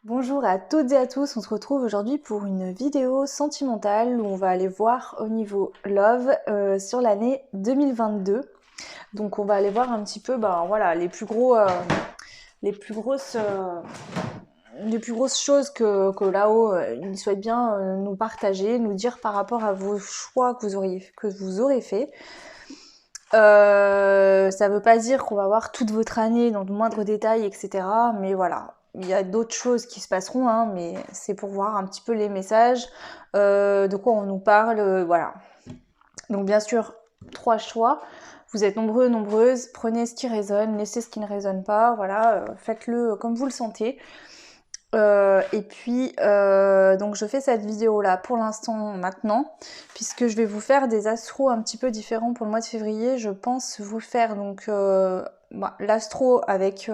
Bonjour à toutes et à tous, on se retrouve aujourd'hui pour une vidéo sentimentale où on va aller voir au niveau love sur l'année 2022. Donc on va aller voir un petit peu voilà, les plus grosses choses que là-haut ils souhaitent bien nous partager, nous dire par rapport à vos choix que vous aurez fait. Ça veut pas dire qu'on va voir toute votre année dans le moindre détail, etc. Mais voilà, il y a d'autres choses qui se passeront, hein, mais c'est pour voir un petit peu les messages, de quoi on nous parle, voilà. Donc bien sûr, 3 choix. Vous êtes nombreux, nombreuses. Prenez ce qui résonne, laissez ce qui ne résonne pas. Voilà, faites-le comme vous le sentez. Donc je fais cette vidéo là pour l'instant maintenant, puisque je vais vous faire des astros un petit peu différents pour le mois de février. Je pense vous faire donc l'astro avec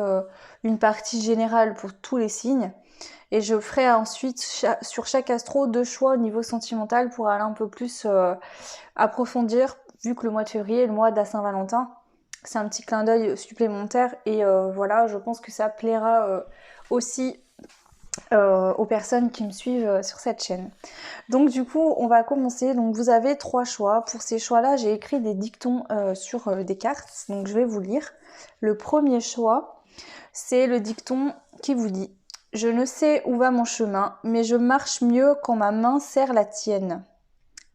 une partie générale pour tous les signes, et je ferai ensuite sur chaque astro 2 choix au niveau sentimental pour aller un peu plus approfondir, vu que le mois de février est le mois de la Saint-Valentin. C'est un petit clin d'œil supplémentaire, et voilà, je pense que ça plaira aussi aux personnes qui me suivent sur cette chaîne. Donc du coup, on va commencer. Donc vous avez 3 choix. Pour ces choix-là, j'ai écrit des dictons sur des cartes. Donc je vais vous lire. Le premier choix, c'est le dicton qui vous dit: je ne sais où va mon chemin, mais je marche mieux quand ma main serre la tienne.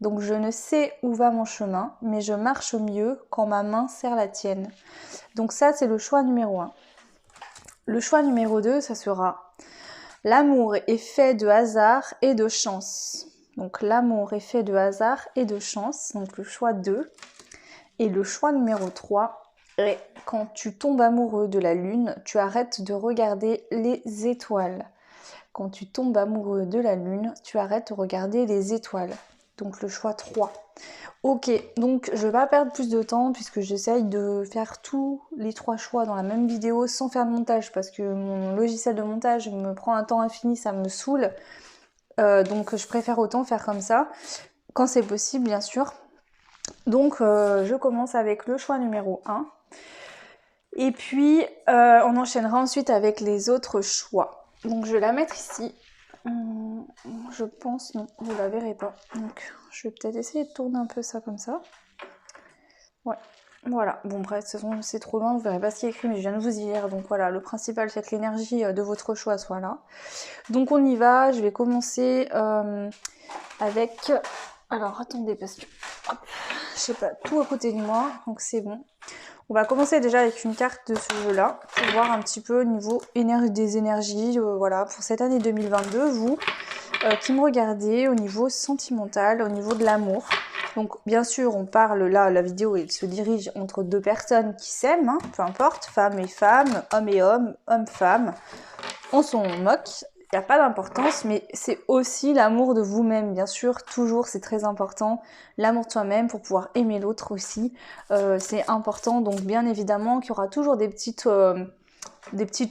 Donc je ne sais où va mon chemin, mais je marche mieux quand ma main serre la tienne. Donc ça, c'est le choix numéro 1. Le choix numéro 2, ça sera: l'amour est fait de hasard et de chance. Donc l'amour est fait de hasard et de chance. Donc le choix 2. Et le choix numéro 3 est: quand tu tombes amoureux de la lune, tu arrêtes de regarder les étoiles. Quand tu tombes amoureux de la lune, tu arrêtes de regarder les étoiles. Donc le choix 3. Ok, donc je vais pas perdre plus de temps puisque j'essaye de faire tous les 3 choix dans la même vidéo sans faire de montage, parce que mon logiciel de montage me prend un temps infini, ça me saoule. Donc je préfère autant faire comme ça, quand c'est possible bien sûr. Donc je commence avec le choix numéro 1. Et puis on enchaînera ensuite avec les autres choix. Donc je vais la mettre ici. Je pense, non, vous la verrez pas. Donc je vais peut-être essayer de tourner un peu ça comme ça. Ouais, voilà. Bon bref, de toute façon c'est trop loin, vous verrez pas ce qui est écrit, mais je viens de vous y lire. Donc voilà, le principal c'est que l'énergie de votre choix soit là. Donc on y va, je vais commencer avec... Alors attendez, parce que... Hop, je sais pas, tout à côté de moi, donc c'est bon. On va commencer déjà avec une carte de ce jeu-là, pour voir un petit peu au niveau des énergies, voilà, pour cette année 2022, vous qui me regardez, au niveau sentimental, au niveau de l'amour. Donc bien sûr, on parle là, la vidéo elle se dirige entre 2 personnes qui s'aiment, hein, peu importe, femme et femme, homme et homme, homme-femme. On s'en moque, il n'y a pas d'importance, mais c'est aussi l'amour de vous-même, bien sûr, toujours, c'est très important. L'amour de soi-même pour pouvoir aimer l'autre aussi, c'est important. Donc bien évidemment qu'il y aura toujours des petites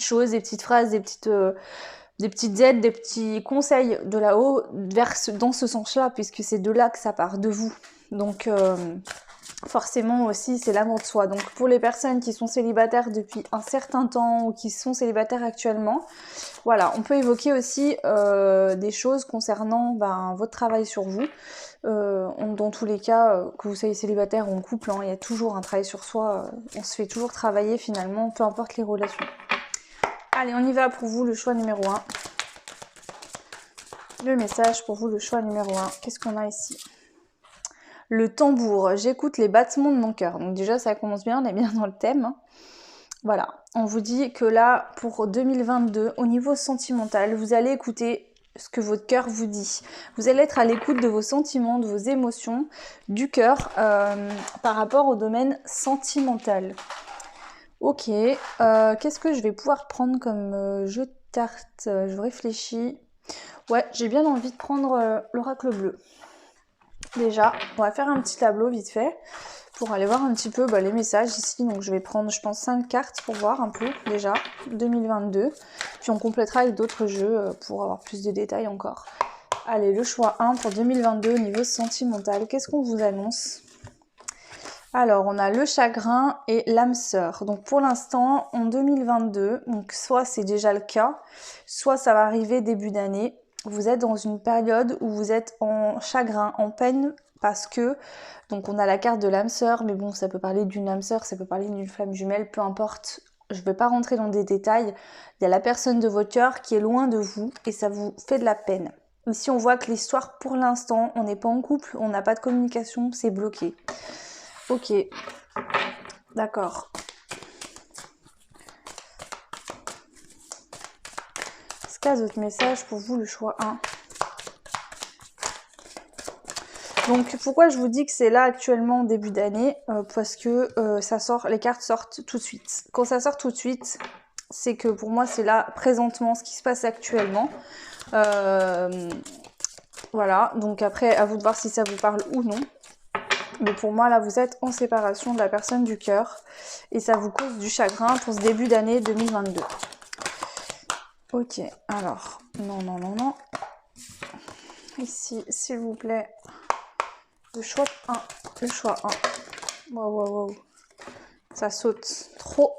choses, des petites phrases, des petites aides, des petits conseils de là-haut dans ce sens-là, puisque c'est de là que ça part, de vous. Donc forcément aussi c'est l'amour de soi. Donc pour les personnes qui sont célibataires depuis un certain temps ou qui sont célibataires actuellement, voilà, on peut évoquer aussi des choses concernant votre travail sur vous. Dans tous les cas, que vous soyez célibataire ou en couple, hein, il y a toujours un travail sur soi, on se fait toujours travailler finalement, peu importe les relations. Allez, on y va pour vous, le choix numéro 1. Le message pour vous, le choix numéro 1. Qu'est-ce qu'on a ici? Le tambour, j'écoute les battements de mon cœur. Donc déjà, ça commence bien, on est bien dans le thème. Voilà, on vous dit que là, pour 2022, au niveau sentimental, vous allez écouter ce que votre cœur vous dit. Vous allez être à l'écoute de vos sentiments, de vos émotions, du cœur, par rapport au domaine sentimental. Ok, qu'est-ce que je vais pouvoir prendre comme jeu de cartes? Je réfléchis. Ouais, j'ai bien envie de prendre l'oracle bleu. Déjà, on va faire un petit tableau vite fait pour aller voir un petit peu les messages ici. Donc je vais prendre, je pense, 5 cartes pour voir un peu déjà 2022. Puis on complétera avec d'autres jeux pour avoir plus de détails encore. Allez, le choix 1 pour 2022 au niveau sentimental. Qu'est-ce qu'on vous annonce? Alors, on a le chagrin et l'âme sœur. Donc, pour l'instant, en 2022, donc soit c'est déjà le cas, soit ça va arriver début d'année. Vous êtes dans une période où vous êtes en chagrin, en peine, parce que, donc on a la carte de l'âme sœur, mais bon, ça peut parler d'une âme sœur, ça peut parler d'une flamme jumelle, peu importe. Je ne vais pas rentrer dans des détails. Il y a la personne de votre cœur qui est loin de vous et ça vous fait de la peine. Ici, on voit que l'histoire, pour l'instant, on n'est pas en couple, on n'a pas de communication, c'est bloqué. Ok, d'accord. Est-ce qu'il y a d'autres messages pour vous, le choix 1? Donc pourquoi je vous dis que c'est là actuellement début d'année, parce que ça sort, les cartes sortent tout de suite. Quand ça sort tout de suite, c'est que pour moi c'est là présentement ce qui se passe actuellement. Voilà, donc après à vous de voir si ça vous parle ou non. Mais pour moi là vous êtes en séparation de la personne du cœur et ça vous cause du chagrin pour ce début d'année 2022. Ok, alors, non. Ici, s'il vous plaît, le choix 1. Le choix 1. Wow. Ça saute trop.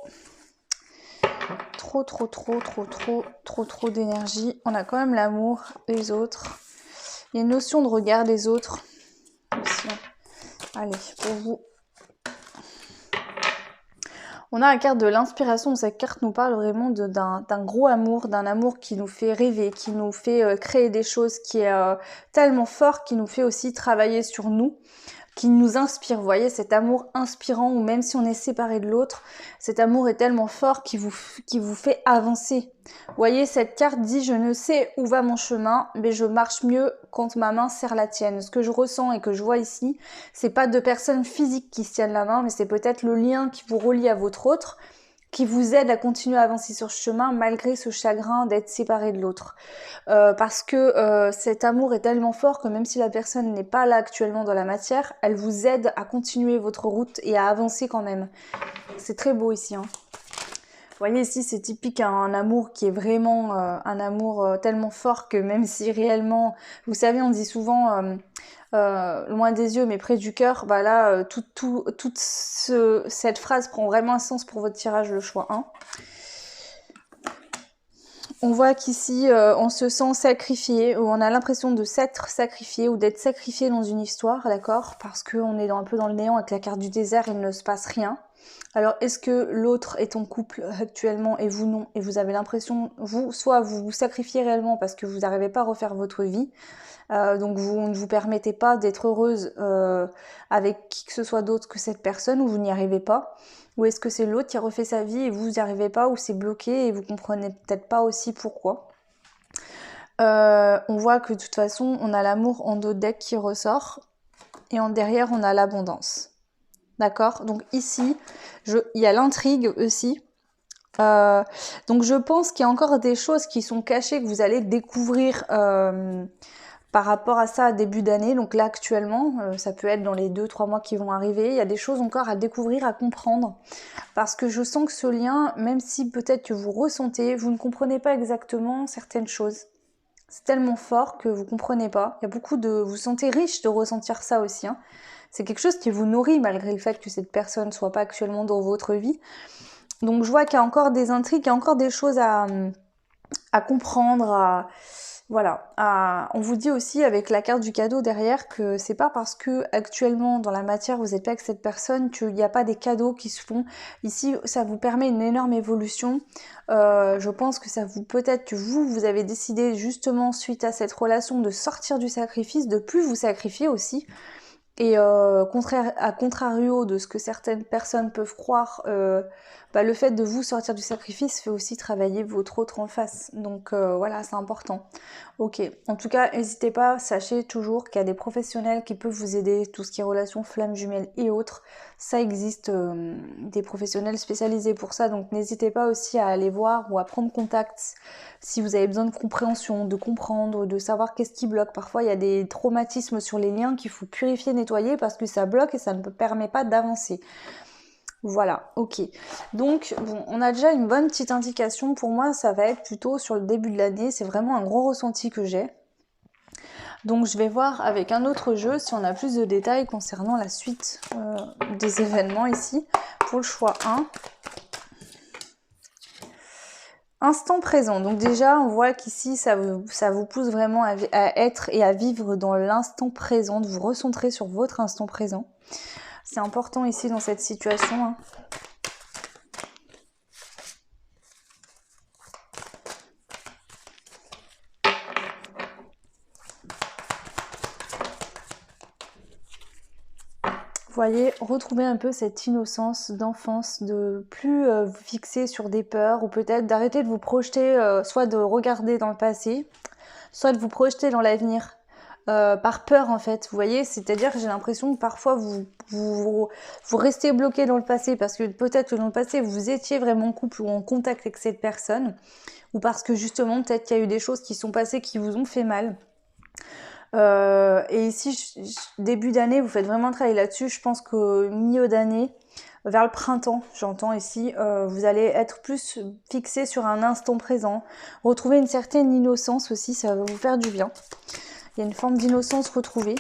Trop d'énergie. On a quand même l'amour, les autres. Il y a une notion de regard des autres. Aussi. Allez, pour vous. On a la carte de l'inspiration. Cette carte nous parle vraiment d'un gros amour, d'un amour qui nous fait rêver, qui nous fait créer des choses, qui est tellement fort, qui nous fait aussi travailler sur nous, qui nous inspire. Vous voyez, cet amour inspirant où même si on est séparé de l'autre, cet amour est tellement fort qui vous fait avancer. Vous voyez, cette carte dit « Je ne sais où va mon chemin, mais je marche mieux quand ma main serre la tienne ». Ce que je ressens et que je vois ici, c'est pas deux personnes physiques qui se tiennent la main, mais c'est peut-être le lien qui vous relie à votre autre, qui vous aide à continuer à avancer sur ce chemin malgré ce chagrin d'être séparé de l'autre. Parce que cet amour est tellement fort que même si la personne n'est pas là actuellement dans la matière, elle vous aide à continuer votre route et à avancer quand même. C'est très beau ici. Hein. Vous voyez ici, c'est typique un amour qui est vraiment un amour tellement fort que même si réellement, vous savez, on dit souvent loin des yeux mais près du cœur, bah là, toute cette phrase prend vraiment un sens pour votre tirage, le choix 1. On voit qu'ici, on se sent sacrifié, ou on a l'impression de s'être sacrifié, ou d'être sacrifié dans une histoire, d'accord? Parce qu'on est un peu dans le néant avec la carte du désert, il ne se passe rien. Alors, est-ce que l'autre est en couple actuellement et vous non? Et vous avez l'impression, vous, soit vous vous sacrifiez réellement parce que vous n'arrivez pas à refaire votre vie, donc vous ne vous permettez pas d'être heureuse avec qui que ce soit d'autre que cette personne, ou vous n'y arrivez pas. Ou est-ce que c'est l'autre qui a refait sa vie et vous n'y arrivez pas, ou c'est bloqué et vous comprenez peut-être pas aussi pourquoi. On voit que de toute façon, on a l'amour en dos de deck qui ressort. Et en derrière, on a l'abondance. D'accord? Donc ici, il y a l'intrigue aussi. Donc je pense qu'il y a encore des choses qui sont cachées que vous allez découvrir par rapport à ça à début d'année. Donc là actuellement, ça peut être dans les 2-3 mois qui vont arriver, il y a des choses encore à découvrir, à comprendre. Parce que je sens que ce lien, même si peut-être que vous ressentez, vous ne comprenez pas exactement certaines choses. C'est tellement fort que vous comprenez pas. Il y a beaucoup de... Vous vous sentez riche de ressentir ça aussi. Hein. C'est quelque chose qui vous nourrit malgré le fait que cette personne soit pas actuellement dans votre vie. Donc je vois qu'il y a encore des intrigues, il y a encore des choses à comprendre, voilà. On vous dit aussi avec la carte du cadeau derrière que c'est pas parce que actuellement dans la matière vous n'êtes pas avec cette personne qu'il n'y a pas des cadeaux qui se font. Ici ça vous permet une énorme évolution. Je pense que ça vous peut-être que vous avez décidé justement suite à cette relation de sortir du sacrifice, de plus vous sacrifier aussi. Et à contrario de ce que certaines personnes peuvent croire, le fait de vous sortir du sacrifice fait aussi travailler votre autre en face. Donc voilà, c'est important. Ok, en tout cas, n'hésitez pas, sachez toujours qu'il y a des professionnels qui peuvent vous aider, tout ce qui est relations, flammes jumelles et autres. Ça existe, des professionnels spécialisés pour ça, donc n'hésitez pas aussi à aller voir ou à prendre contact si vous avez besoin de compréhension, de comprendre, de savoir qu'est-ce qui bloque. Parfois, il y a des traumatismes sur les liens qu'il faut purifier, nettoyer parce que ça bloque et ça ne permet pas d'avancer. Voilà, ok. Donc, bon, on a déjà une bonne petite indication. Pour moi, ça va être plutôt sur le début de l'année. C'est vraiment un gros ressenti que j'ai. Donc je vais voir avec un autre jeu si on a plus de détails concernant la suite des événements ici. Pour le choix 1. Instant présent. Donc déjà, on voit qu'ici, ça vous pousse vraiment à être et à vivre dans l'instant présent, de vous recentrer sur votre instant présent. C'est important ici dans cette situation, hein. Vous voyez, retrouver un peu cette innocence d'enfance, de plus vous fixer sur des peurs, ou peut-être d'arrêter de vous projeter, soit de regarder dans le passé, soit de vous projeter dans l'avenir, par peur en fait. Vous voyez, c'est-à-dire que j'ai l'impression que parfois vous restez bloqué dans le passé, parce que peut-être que dans le passé vous étiez vraiment en couple ou en contact avec cette personne, ou parce que justement peut-être qu'il y a eu des choses qui sont passées qui vous ont fait mal. Et ici, début d'année, vous faites vraiment un travail là-dessus. Je pense qu'au milieu d'année, vers le printemps, j'entends ici, vous allez être plus fixé sur un instant présent. Retrouver une certaine innocence aussi, ça va vous faire du bien. Il y a une forme d'innocence retrouvée.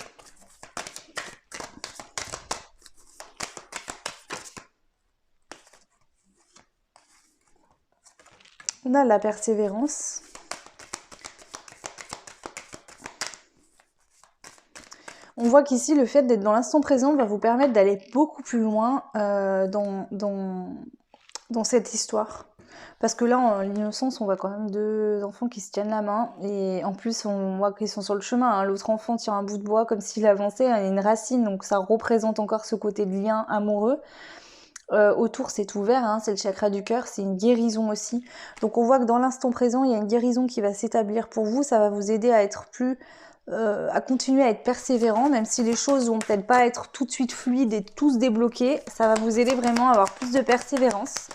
On a la persévérance. On voit qu'ici, le fait d'être dans l'instant présent va vous permettre d'aller beaucoup plus loin dans cette histoire. Parce que là, en l'innocence, on voit quand même deux enfants qui se tiennent la main. Et en plus, on voit qu'ils sont sur le chemin, hein. L'autre enfant tient un bout de bois comme s'il avançait, hein, une racine. Donc ça représente encore ce côté de lien amoureux. Autour, c'est ouvert, hein, c'est le chakra du cœur, c'est une guérison aussi. Donc on voit que dans l'instant présent, il y a une guérison qui va s'établir pour vous. Ça va vous aider à être plus... à continuer à être persévérant, même si les choses vont peut-être pas être tout de suite fluides et tous débloquées. Ça va vous aider vraiment à avoir plus de persévérance.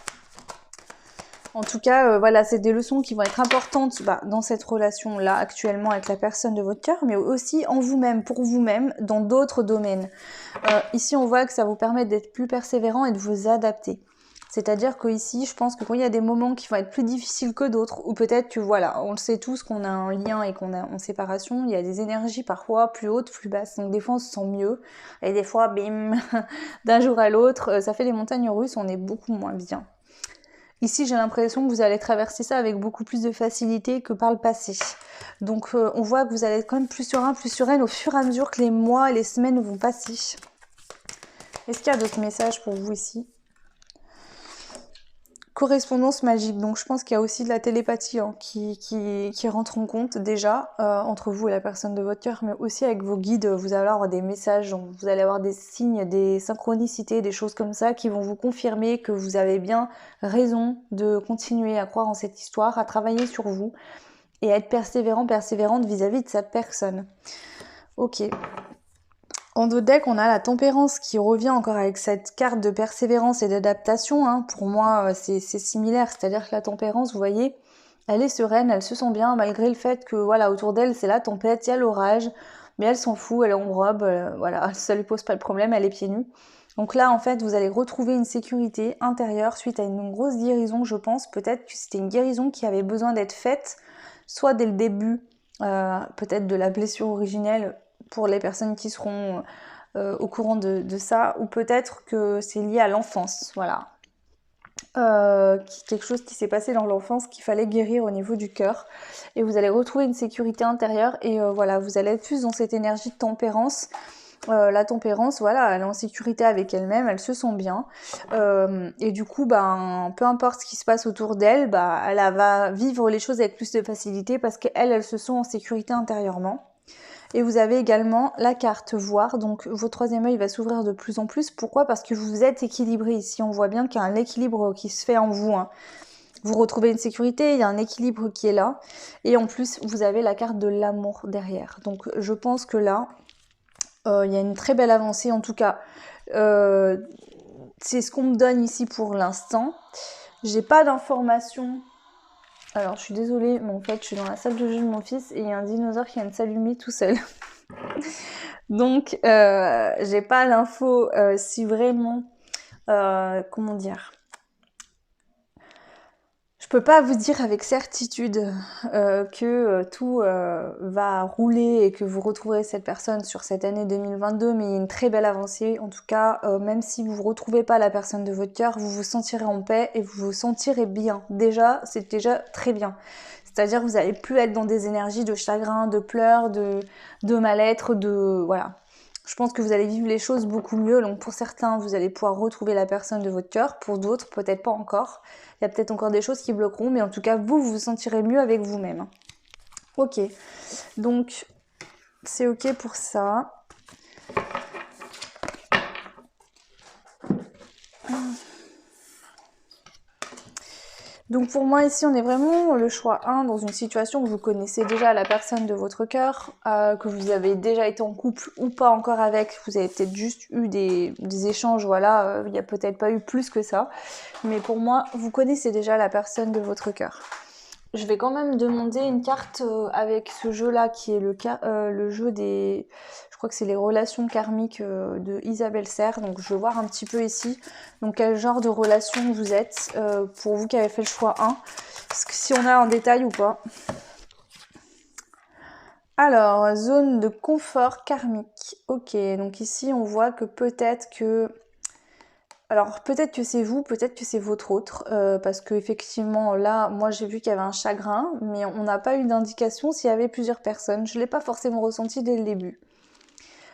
En tout cas, voilà, c'est des leçons qui vont être importantes dans cette relation-là, actuellement, avec la personne de votre cœur, mais aussi en vous-même, pour vous-même, dans d'autres domaines. Ici, on voit que ça vous permet d'être plus persévérant et de vous adapter. C'est-à-dire qu'ici, je pense que quand il y a des moments qui vont être plus difficiles que d'autres, ou peut-être que, voilà, on le sait tous qu'on a un lien et qu'on est en séparation, il y a des énergies parfois plus hautes, plus basses. Donc des fois, on se sent mieux, et des fois, bim, d'un jour à l'autre, ça fait des montagnes russes, on est beaucoup moins bien. Ici, j'ai l'impression que vous allez traverser ça avec beaucoup plus de facilité que par le passé. Donc, on voit que vous allez être quand même plus serein, plus sereine au fur et à mesure que les mois et les semaines vont passer. Est-ce qu'il y a d'autres messages pour vous ici ? Correspondance magique. Donc, je pense qu'il y a aussi de la télépathie qui rentre en compte déjà entre vous et la personne de votre cœur, mais aussi avec vos guides. Vous allez avoir des messages, vous allez avoir des signes, des synchronicités, des choses comme ça qui vont vous confirmer que vous avez bien raison de continuer à croire en cette histoire, à travailler sur vous et à être persévérante vis-à-vis de sa personne. Ok. En dos de deck, on a la tempérance qui revient encore avec cette carte de persévérance et d'adaptation, hein. Pour moi, c'est similaire, c'est-à-dire que la tempérance, vous voyez, elle est sereine, elle se sent bien, malgré le fait que, voilà, autour d'elle, c'est la tempête, il y a l'orage, mais elle s'en fout, elle est en robe, voilà, ça lui pose pas de problème, elle est pieds nus. Donc là, en fait, vous allez retrouver une sécurité intérieure suite à une grosse guérison, je pense. Peut-être que c'était une guérison qui avait besoin d'être faite, soit dès le début, peut-être de la blessure originelle, pour les personnes qui seront au courant de ça, ou peut-être que c'est lié à l'enfance, voilà. Quelque chose qui s'est passé dans l'enfance qu'il fallait guérir au niveau du cœur, et vous allez retrouver une sécurité intérieure, et voilà, vous allez être plus dans cette énergie de tempérance. La tempérance, voilà, elle est en sécurité avec elle-même, elle se sent bien, et du coup, peu importe ce qui se passe autour d'elle, elle va vivre les choses avec plus de facilité parce qu'elle se sent en sécurité intérieurement. Et vous avez également la carte voir, donc votre troisième œil va s'ouvrir de plus en plus. Pourquoi ? Parce que vous êtes équilibré ici, on voit bien qu'il y a un équilibre qui se fait en vous, hein. Vous retrouvez une sécurité, il y a un équilibre qui est là, et en plus vous avez la carte de l'amour derrière. Donc je pense que là, il y a une très belle avancée, en tout cas, c'est ce qu'on me donne ici pour l'instant. J'ai pas d'informations. Alors, je suis désolée, mais en fait, je suis dans la salle de jeu de mon fils et il y a un dinosaure qui vient de s'allumer tout seul. Donc, j'ai pas l'info si vraiment... comment dire ? peux pas vous dire avec certitude que tout va rouler et que vous retrouverez cette personne sur cette année 2022, mais il y a une très belle avancée. En tout cas, même si vous ne retrouvez pas la personne de votre cœur, vous vous sentirez en paix et vous vous sentirez bien. Déjà, c'est déjà très bien. C'est-à-dire que vous n'allez plus être dans des énergies de chagrin, de pleurs, de mal-être, de... Voilà. Je pense que vous allez vivre les choses beaucoup mieux. Donc pour certains, vous allez pouvoir retrouver la personne de votre cœur. Pour d'autres, peut-être pas encore. Il y a peut-être encore des choses qui bloqueront. Mais en tout cas, vous vous sentirez mieux avec vous-même. Ok. Donc, c'est ok pour ça. Donc pour moi ici on est vraiment le choix 1 dans une situation où vous connaissez déjà la personne de votre cœur, que vous avez déjà été en couple ou pas encore avec, vous avez peut-être juste eu des échanges, voilà, il n'y a peut-être pas eu plus que ça, mais pour moi vous connaissez déjà la personne de votre cœur. Je vais quand même demander une carte avec ce jeu-là qui est le jeu des... Je crois que c'est les relations karmiques de Isabelle Serre. Donc je vais voir un petit peu ici. Donc quel genre de relation vous êtes pour vous qui avez fait le choix 1. Parce que si on a un détail ou pas. Alors, zone de confort karmique. Ok, donc ici on voit que peut-être que... Alors peut-être que c'est vous, peut-être que c'est votre autre, parce que effectivement là, moi j'ai vu qu'il y avait un chagrin, mais on n'a pas eu d'indication s'il y avait plusieurs personnes. Je ne l'ai pas forcément ressenti dès le début.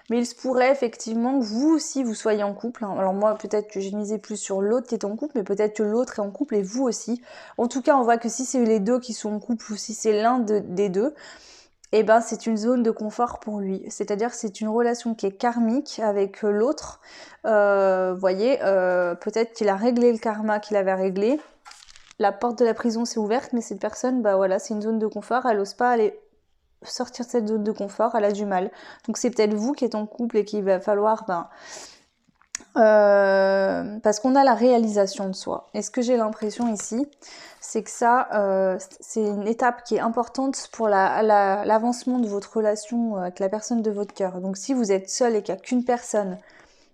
Mais il se pourrait effectivement que vous aussi vous soyez en couple. Alors moi peut-être que j'ai misé plus sur l'autre qui est en couple, mais peut-être que l'autre est en couple et vous aussi. En tout cas on voit que si c'est les deux qui sont en couple ou si c'est l'un des deux, eh ben c'est une zone de confort pour lui. C'est-à-dire que c'est une relation qui est karmique avec l'autre. Voyez, peut-être qu'il a réglé le karma qu'il avait réglé. La porte de la prison s'est ouverte, mais cette personne, bah voilà, c'est une zone de confort. Elle n'ose pas aller sortir de cette zone de confort, elle a du mal. Donc c'est peut-être vous qui êtes en couple et qu'il va falloir... parce qu'on a la réalisation de soi. Et ce que j'ai l'impression ici, c'est que ça, c'est une étape qui est importante pour l'avancement de votre relation avec la personne de votre cœur. Donc si vous êtes seul et qu'il n'y a qu'une personne,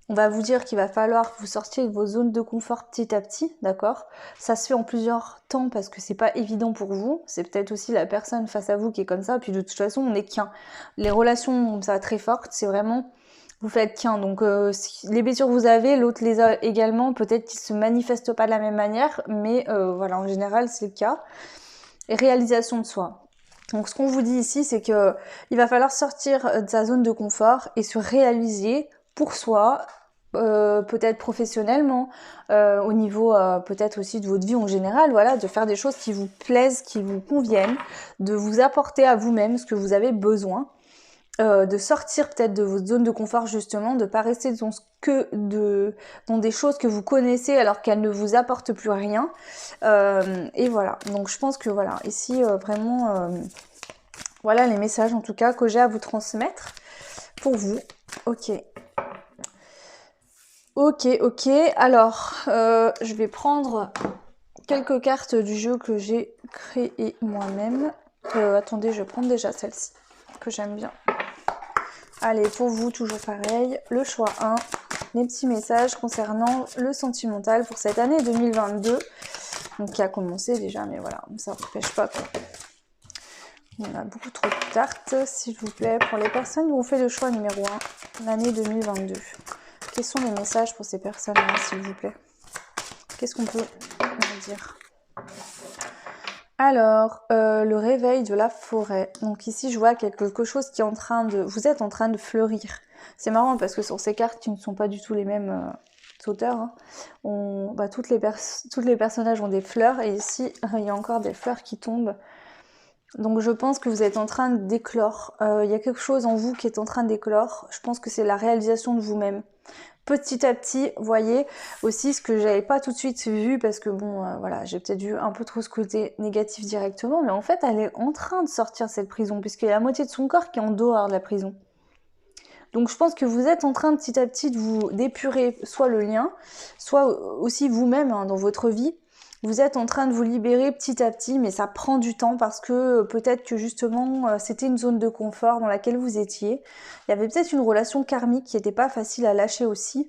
on va vous dire qu'il va falloir que vous sortiez de vos zones de confort petit à petit, d'accord? Ça se fait en plusieurs temps parce que c'est pas évident pour vous. C'est peut-être aussi la personne face à vous qui est comme ça. Puis de toute façon, on n'est qu'un. Les relations, ça très fortes, c'est vraiment... Vous faites qu'un, donc si les blessures que vous avez, l'autre les a également, peut-être qu'ils se manifestent pas de la même manière, mais voilà, en général c'est le cas. Et réalisation de soi. Donc ce qu'on vous dit ici, c'est que il va falloir sortir de sa zone de confort et se réaliser pour soi, peut-être professionnellement, au niveau peut-être aussi de votre vie en général, voilà, de faire des choses qui vous plaisent, qui vous conviennent, de vous apporter à vous-même ce que vous avez besoin. De sortir peut-être de votre zone de confort justement, de pas rester dans des choses que vous connaissez alors qu'elles ne vous apportent plus rien. Et voilà, donc je pense que voilà, ici vraiment, voilà les messages en tout cas que j'ai à vous transmettre pour vous. Ok. Ok, alors je vais prendre quelques cartes du jeu que j'ai créé moi-même. Attendez, je vais prendre déjà celle-ci que j'aime bien. Allez, pour vous, toujours pareil, le choix 1, les petits messages concernant le sentimental pour cette année 2022, donc qui a commencé déjà, mais voilà, ça ne n'empêche pas quoi. On a beaucoup trop de cartes, s'il vous plaît, pour les personnes qui ont fait le choix numéro 1, l'année 2022. Quels sont les messages pour ces personnes-là, s'il vous plaît? Qu'est-ce qu'on peut dire? Alors, le réveil de la forêt. Donc ici, je vois quelque chose qui est en train de... Vous êtes en train de fleurir. C'est marrant parce que sur ces cartes qui ne sont pas du tout les mêmes auteurs, hein, tous les personnages ont des fleurs et ici, il y a encore des fleurs qui tombent. Donc je pense que vous êtes en train d'éclore. Il y a quelque chose en vous qui est en train d'éclore. Je pense que c'est la réalisation de vous-même. Petit à petit, voyez aussi ce que j'avais pas tout de suite vu parce que bon, voilà, j'ai peut-être vu un peu trop ce côté négatif directement, mais en fait, elle est en train de sortir de cette prison puisqu'il y a la moitié de son corps qui est en dehors de la prison. Donc je pense que vous êtes en train petit à petit de vous d'épurer soit le lien, soit aussi vous-même hein, dans votre vie. Vous êtes en train de vous libérer petit à petit, mais ça prend du temps parce que peut-être que justement c'était une zone de confort dans laquelle vous étiez. Il y avait peut-être une relation karmique qui n'était pas facile à lâcher aussi.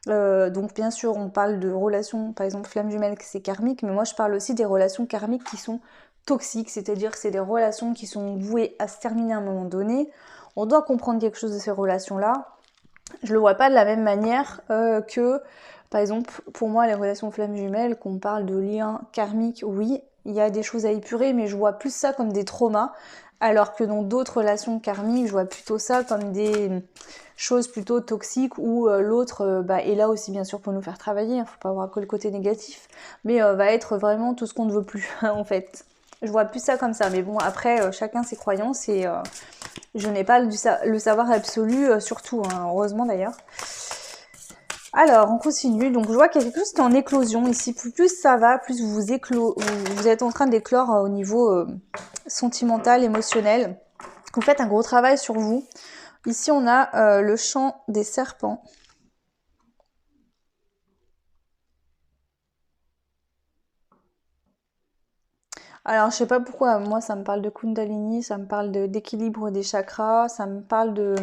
Donc bien sûr, on parle de relations, par exemple flamme jumelle, c'est karmique, mais moi je parle aussi des relations karmiques qui sont toxiques, c'est-à-dire que c'est des relations qui sont vouées à se terminer à un moment donné. On doit comprendre quelque chose de ces relations-là. Je le vois pas de la même manière que, par exemple, pour moi, les relations flamme jumelle, qu'on parle de liens karmiques, oui, il y a des choses à épurer, mais je vois plus ça comme des traumas, alors que dans d'autres relations karmiques, je vois plutôt ça comme des choses plutôt toxiques où l'autre est là aussi bien sûr pour nous faire travailler, faut pas voir que le côté négatif, mais va être vraiment tout ce qu'on ne veut plus en fait. Je vois plus ça comme ça, mais bon après chacun ses croyances et je n'ai pas le savoir absolu surtout, hein, heureusement d'ailleurs. Alors, on continue. Donc, je vois qu'il y a quelque chose qui est en éclosion ici. Plus ça va, plus vous êtes en train d'éclore au niveau sentimental, émotionnel. Vous faites un gros travail sur vous. Ici, on a le chant des serpents. Alors, je sais pas pourquoi, moi, ça me parle de Kundalini, ça me parle d'équilibre des chakras, ça me parle de...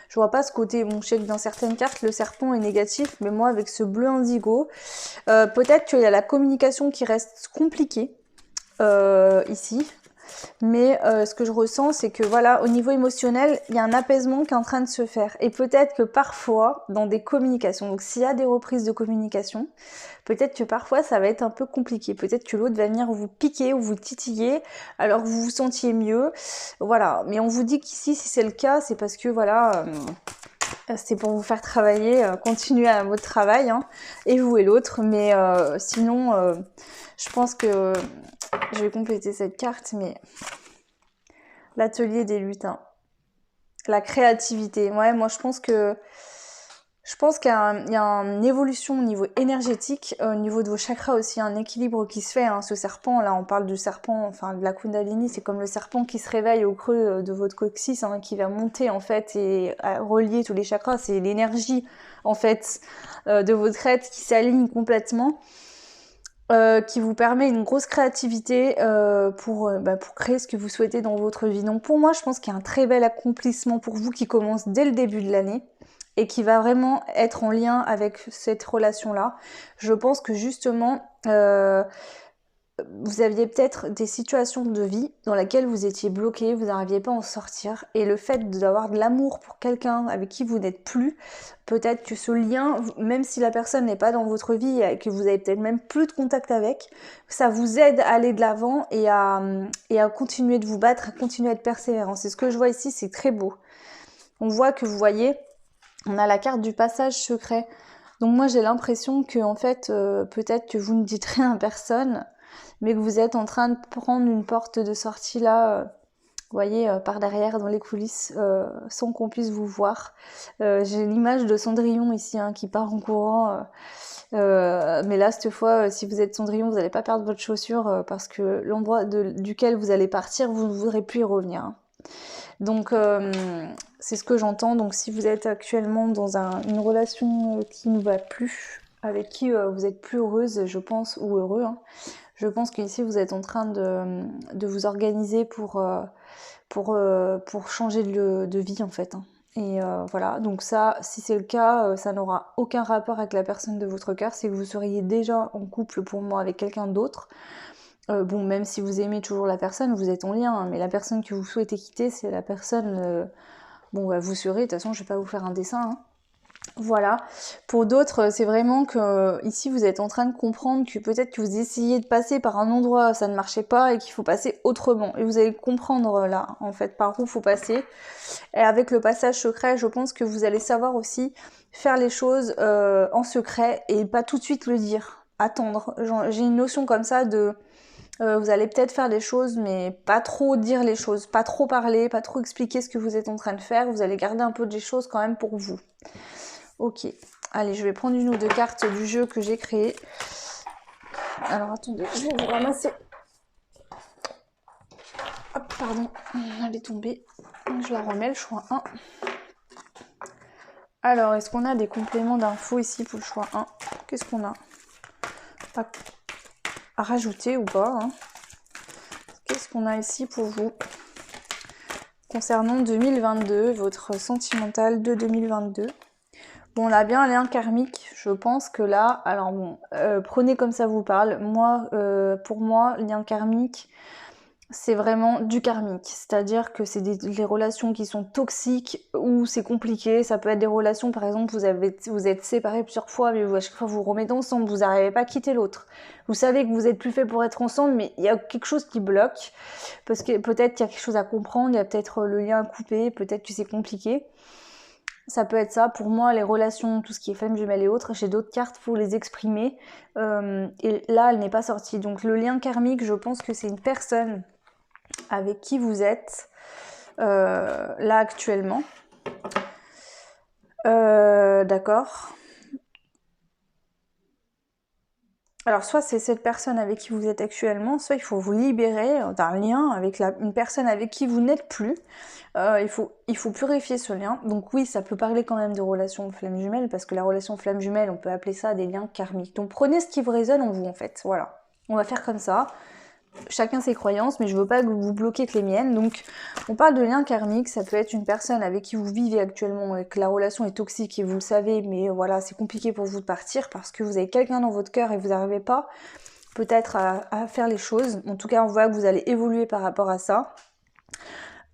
Je vois pas ce côté, bon, je sais que dans certaines cartes, le serpent est négatif, mais moi, avec ce bleu indigo, peut-être qu'il y a la communication qui reste compliquée ici. Mais ce que je ressens, c'est que voilà, au niveau émotionnel, il y a un apaisement qui est en train de se faire. Et peut-être que parfois, dans des communications, donc s'il y a des reprises de communication, peut-être que parfois ça va être un peu compliqué. Peut-être que l'autre va venir vous piquer ou vous titiller alors que vous vous sentiez mieux. Voilà. Mais on vous dit qu'ici, si c'est le cas, c'est parce que voilà, c'est pour vous faire travailler, continuer à votre travail, hein, et vous et l'autre. Mais sinon, je pense que je vais compléter cette carte, mais l'atelier des lutins, la créativité. Ouais, moi je pense qu'il y a une évolution au niveau énergétique, au niveau de vos chakras aussi, un équilibre qui se fait. Hein. Ce serpent, là, on parle du serpent, enfin de la Kundalini, c'est comme le serpent qui se réveille au creux de votre coccyx, hein, qui va monter en fait et relier tous les chakras. C'est l'énergie en fait de votre être qui s'aligne complètement. Qui vous permet une grosse créativité pour créer ce que vous souhaitez dans votre vie. Donc pour moi, je pense qu'il y a un très bel accomplissement pour vous qui commence dès le début de l'année et qui va vraiment être en lien avec cette relation-là. Je pense que justement, vous aviez peut-être des situations de vie dans lesquelles vous étiez bloqué, vous n'arriviez pas à en sortir, et le fait d'avoir de l'amour pour quelqu'un avec qui vous n'êtes plus, peut-être que ce lien, même si la personne n'est pas dans votre vie et que vous avez peut-être même plus de contact avec, ça vous aide à aller de l'avant et à continuer de vous battre, à continuer à être persévérant. C'est ce que je vois ici, c'est très beau. On voit que vous voyez, on a la carte du passage secret. Donc moi j'ai l'impression que en fait, peut-être que vous ne dites rien à personne, mais que vous êtes en train de prendre une porte de sortie là, vous voyez, par derrière dans les coulisses, sans qu'on puisse vous voir. J'ai l'image de Cendrillon ici, hein, qui part en courant. Mais là, cette fois, si vous êtes Cendrillon, vous n'allez pas perdre votre chaussure parce que l'endroit duquel vous allez partir, vous ne voudrez plus y revenir. Hein. Donc, c'est ce que j'entends. Donc, si vous êtes actuellement dans une relation qui ne va plus, avec qui vous êtes plus heureuse, je pense, ou heureux, hein, je pense qu'ici vous êtes en train de vous organiser pour changer de vie en fait. Hein. Et voilà, donc ça, si c'est le cas, ça n'aura aucun rapport avec la personne de votre cœur, c'est que vous seriez déjà en couple pour moi avec quelqu'un d'autre. Bon, même si vous aimez toujours la personne, vous êtes en lien, hein, mais la personne que vous souhaitez quitter, c'est la personne... bon, bah, vous serez, de toute façon, je vais pas vous faire un dessin, hein. Voilà. Pour d'autres, c'est vraiment que ici vous êtes en train de comprendre que peut-être que vous essayez de passer par un endroit, ça ne marchait pas et qu'il faut passer autrement. Et vous allez comprendre là, en fait, par où il faut passer. Et avec le passage secret, je pense que vous allez savoir aussi faire les choses en secret et pas tout de suite le dire. Attendre. J'ai une notion comme ça de... vous allez peut-être faire des choses, mais pas trop dire les choses, pas trop parler, pas trop expliquer ce que vous êtes en train de faire. Vous allez garder un peu des choses quand même pour vous. Ok, allez, je vais prendre une ou deux cartes du jeu que j'ai créé. Alors attendez, je vais vous ramasser. Hop, pardon, elle est tombée. Je la remets, le choix 1. Alors, est-ce qu'on a des compléments d'infos ici pour le choix 1? Qu'est-ce qu'on a à rajouter ou pas, hein? Qu'est-ce qu'on a ici pour vous concernant 2022, votre sentimental de 2022? Bon, on a bien un lien karmique, je pense que là, alors bon, prenez comme ça vous parle. Moi, pour moi, lien karmique, c'est vraiment du karmique. C'est-à-dire que c'est des relations qui sont toxiques ou c'est compliqué. Ça peut être des relations, par exemple, vous êtes séparés plusieurs fois, mais à chaque fois vous vous remettez ensemble, vous n'arrivez pas à quitter l'autre. Vous savez que vous êtes plus fait pour être ensemble, mais il y a quelque chose qui bloque. Parce que peut-être qu'il y a quelque chose à comprendre, il y a peut-être le lien à couper, peut-être que c'est compliqué. Ça peut être ça. Pour moi, les relations, tout ce qui est flamme jumelle et autres, j'ai d'autres cartes pour les exprimer. Et là, elle n'est pas sortie. Donc le lien karmique, je pense que c'est une personne avec qui vous êtes là actuellement. D'accord. Alors soit c'est cette personne avec qui vous êtes actuellement, soit il faut vous libérer d'un lien avec une personne avec qui vous n'êtes plus. Il faut purifier ce lien. Donc oui, ça peut parler quand même de relation flamme jumelle, parce que la relation flamme jumelle, on peut appeler ça des liens karmiques. Donc prenez ce qui vous résonne en vous en fait, voilà. On va faire comme ça. Chacun ses croyances, mais je veux pas que vous bloquiez que les miennes. Donc on parle de lien karmique, ça peut être une personne avec qui vous vivez actuellement et que la relation est toxique et vous le savez, mais voilà, c'est compliqué pour vous de partir parce que vous avez quelqu'un dans votre cœur et vous n'arrivez pas peut-être à faire les choses. En tout cas, on voit que vous allez évoluer par rapport à ça.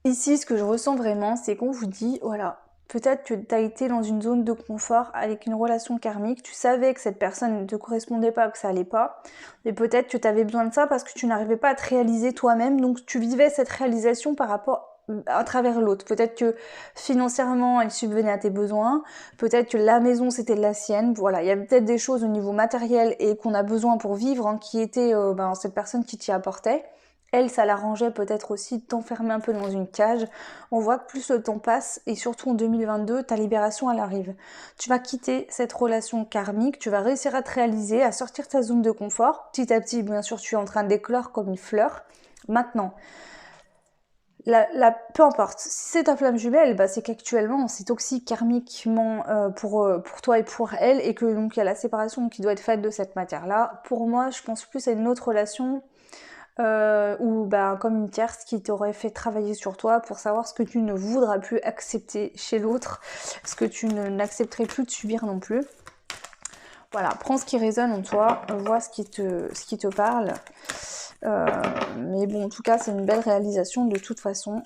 Ici, ce que je ressens vraiment, c'est qu'on vous dit, voilà, peut-être que tu as été dans une zone de confort avec une relation karmique, tu savais que cette personne ne te correspondait pas, que ça allait pas, et peut-être que tu avais besoin de ça parce que tu n'arrivais pas à te réaliser toi-même, donc tu vivais cette réalisation par rapport à travers l'autre. Peut-être que financièrement, elle subvenait à tes besoins, peut-être que la maison c'était de la sienne, voilà, il y a peut-être des choses au niveau matériel et qu'on a besoin pour vivre, hein, qui étaient cette personne qui t'y apportait. Elle, ça l'arrangeait peut-être aussi de t'enfermer un peu dans une cage. On voit que plus le temps passe, et surtout en 2022, ta libération, elle arrive. Tu vas quitter cette relation karmique, tu vas réussir à te réaliser, à sortir de ta zone de confort. Petit à petit, bien sûr, tu es en train d'éclore comme une fleur. Maintenant, peu importe, si c'est ta flamme jumelle, bah c'est qu'actuellement c'est toxique karmiquement pour toi et pour elle, et que donc il y a la séparation qui doit être faite de cette matière-là. Pour moi, je pense plus à une autre relation ou comme une tierce qui t'aurait fait travailler sur toi pour savoir ce que tu ne voudras plus accepter chez l'autre, ce que tu n'accepterais plus de subir non plus. Voilà, prends ce qui résonne en toi, vois ce qui te parle. Mais bon, en tout cas, c'est une belle réalisation de toute façon.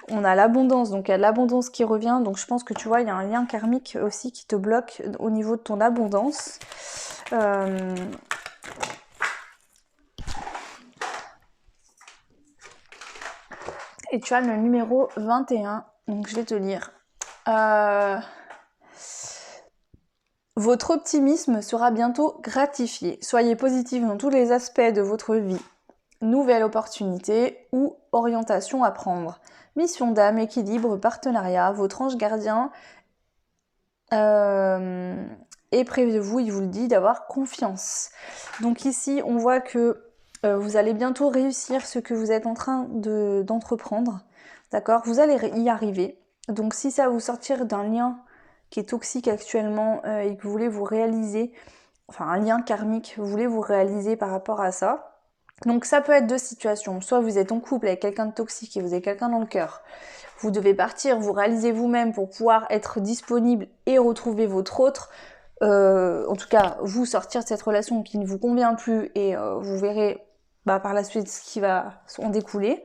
On a l'abondance, donc il y a l'abondance qui revient, donc je pense que tu vois, il y a un lien karmique aussi qui te bloque au niveau de ton abondance. Et tu as le numéro 21, donc je vais te lire. Votre optimisme sera bientôt gratifié. Soyez positif dans tous les aspects de votre vie. Nouvelle opportunité ou orientation à prendre. Mission d'âme, équilibre, partenariat. Votre ange gardien est près de vous, il vous le dit, d'avoir confiance. Donc ici, on voit que vous allez bientôt réussir ce que vous êtes en train d'entreprendre. D'accord ? Vous allez y arriver. Donc si ça va vous sortir d'un lien qui est toxique actuellement et que vous voulez vous réaliser, enfin un lien karmique, vous voulez vous réaliser par rapport à ça. Donc ça peut être deux situations. Soit vous êtes en couple avec quelqu'un de toxique et vous avez quelqu'un dans le cœur. Vous devez partir, vous réaliser vous-même pour pouvoir être disponible et retrouver votre autre. En tout cas, vous sortir de cette relation qui ne vous convient plus et vous verrez par la suite ce qui va en découler.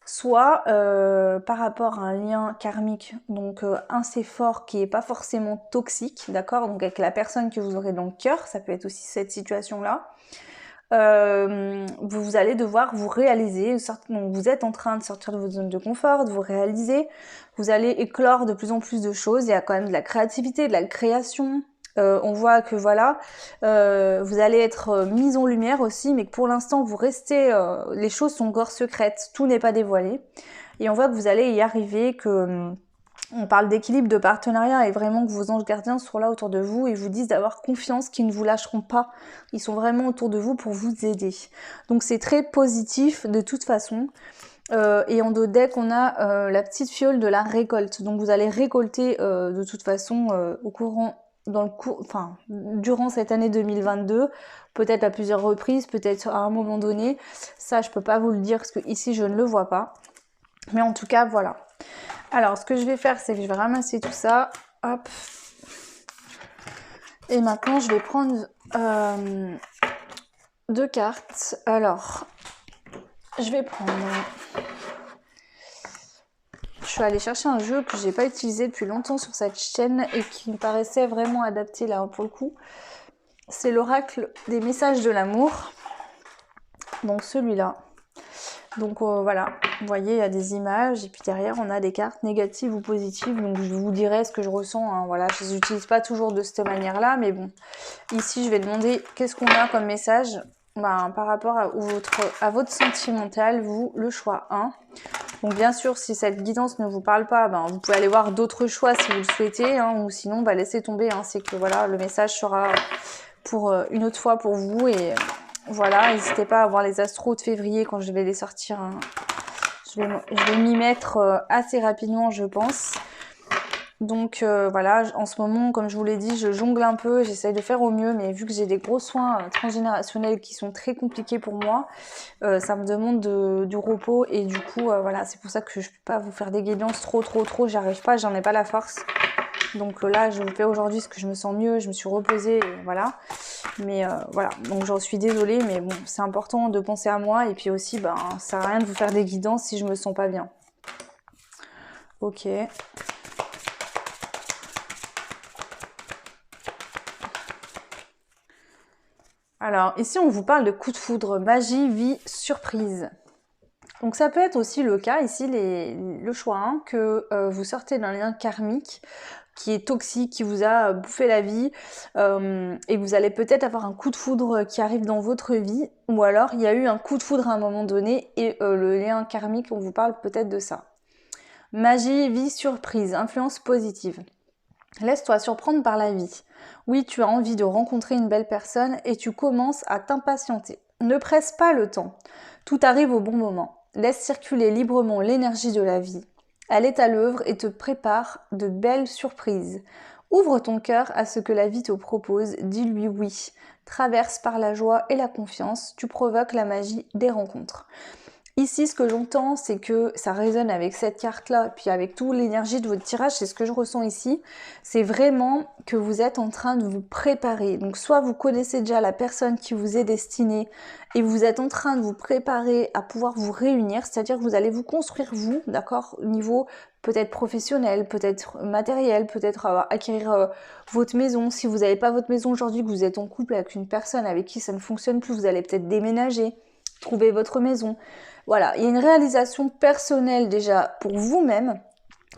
Soit par rapport à un lien karmique, donc assez fort qui est pas forcément toxique, d'accord, donc avec la personne que vous aurez dans le cœur, ça peut être aussi cette situation-là. Vous allez devoir vous réaliser, donc vous êtes en train de sortir de votre zone de confort, de vous réaliser, vous allez éclore de plus en plus de choses, il y a quand même de la créativité, de la création. On voit que voilà, vous allez être mise en lumière aussi, mais que pour l'instant vous restez, les choses sont encore secrètes, tout n'est pas dévoilé. Et on voit que vous allez y arriver, que on parle d'équilibre, de partenariat, et vraiment que vos anges gardiens sont là autour de vous et vous disent d'avoir confiance, qu'ils ne vous lâcheront pas. Ils sont vraiment autour de vous pour vous aider. Donc c'est très positif de toute façon. Et en dos deck, on a la petite fiole de la récolte. Donc vous allez récolter de toute façon durant cette année 2022, peut-être à plusieurs reprises, peut-être à un moment donné. Ça, je peux pas vous le dire parce que ici je ne le vois pas. Mais en tout cas, voilà. Alors, ce que je vais faire, c'est que je vais ramasser tout ça. Hop. Et maintenant, je vais prendre 2 cartes. Alors, je vais prendre... Je suis allée chercher un jeu que j'ai pas utilisé depuis longtemps sur cette chaîne et qui me paraissait vraiment adapté là pour le coup. C'est l'oracle des messages de l'amour. Donc celui-là. Donc voilà, vous voyez, il y a des images et puis derrière on a des cartes négatives ou positives. Donc je vous dirai ce que je ressens. Hein. Voilà, je les utilise pas toujours de cette manière-là, mais bon. Ici, je vais demander qu'est-ce qu'on a comme message par rapport à votre sentimental, vous, le choix 1. Donc bien sûr, si cette guidance ne vous parle pas, vous pouvez aller voir d'autres choix si vous le souhaitez, hein, ou sinon laissez tomber. Hein, c'est que voilà, le message sera pour une autre fois pour vous. Et voilà, n'hésitez pas à voir les astros de février quand je vais les sortir. Hein. Je vais m'y mettre assez rapidement, je pense. Donc voilà, en ce moment, comme je vous l'ai dit, je jongle un peu, j'essaye de faire au mieux, mais vu que j'ai des gros soins transgénérationnels qui sont très compliqués pour moi, ça me demande du repos et du coup, voilà, c'est pour ça que je peux pas vous faire des guidances trop, j'arrive pas, j'en ai pas la force. Donc là, je vous fais aujourd'hui ce que je me sens mieux, je me suis reposée, et voilà. Mais voilà, donc j'en suis désolée, mais bon, c'est important de penser à moi et puis aussi, ça sert à rien de vous faire des guidances si je me sens pas bien. Ok. Alors, ici, on vous parle de coup de foudre, magie, vie, surprise. Donc, ça peut être aussi le cas, ici, le choix 1, que vous sortez d'un lien karmique qui est toxique, qui vous a bouffé la vie, et vous allez peut-être avoir un coup de foudre qui arrive dans votre vie, ou alors il y a eu un coup de foudre à un moment donné, et le lien karmique, on vous parle peut-être de ça. Magie, vie, surprise, influence positive. Laisse-toi surprendre par la vie. Oui, tu as envie de rencontrer une belle personne et tu commences à t'impatienter. Ne presse pas le temps. Tout arrive au bon moment. Laisse circuler librement l'énergie de la vie. Elle est à l'œuvre et te prépare de belles surprises. Ouvre ton cœur à ce que la vie te propose, dis-lui oui. Traverse par la joie et la confiance, tu provoques la magie des rencontres. Ici, ce que j'entends, c'est que ça résonne avec cette carte-là, puis avec toute l'énergie de votre tirage, c'est ce que je ressens ici. C'est vraiment que vous êtes en train de vous préparer. Donc, soit vous connaissez déjà la personne qui vous est destinée et vous êtes en train de vous préparer à pouvoir vous réunir, c'est-à-dire que vous allez vous construire vous, d'accord, au niveau peut-être professionnel, peut-être matériel, peut-être acquérir votre maison. Si vous n'avez pas votre maison aujourd'hui, que vous êtes en couple avec une personne avec qui ça ne fonctionne plus, vous allez peut-être déménager, trouver votre maison. Voilà, il y a une réalisation personnelle déjà pour vous-même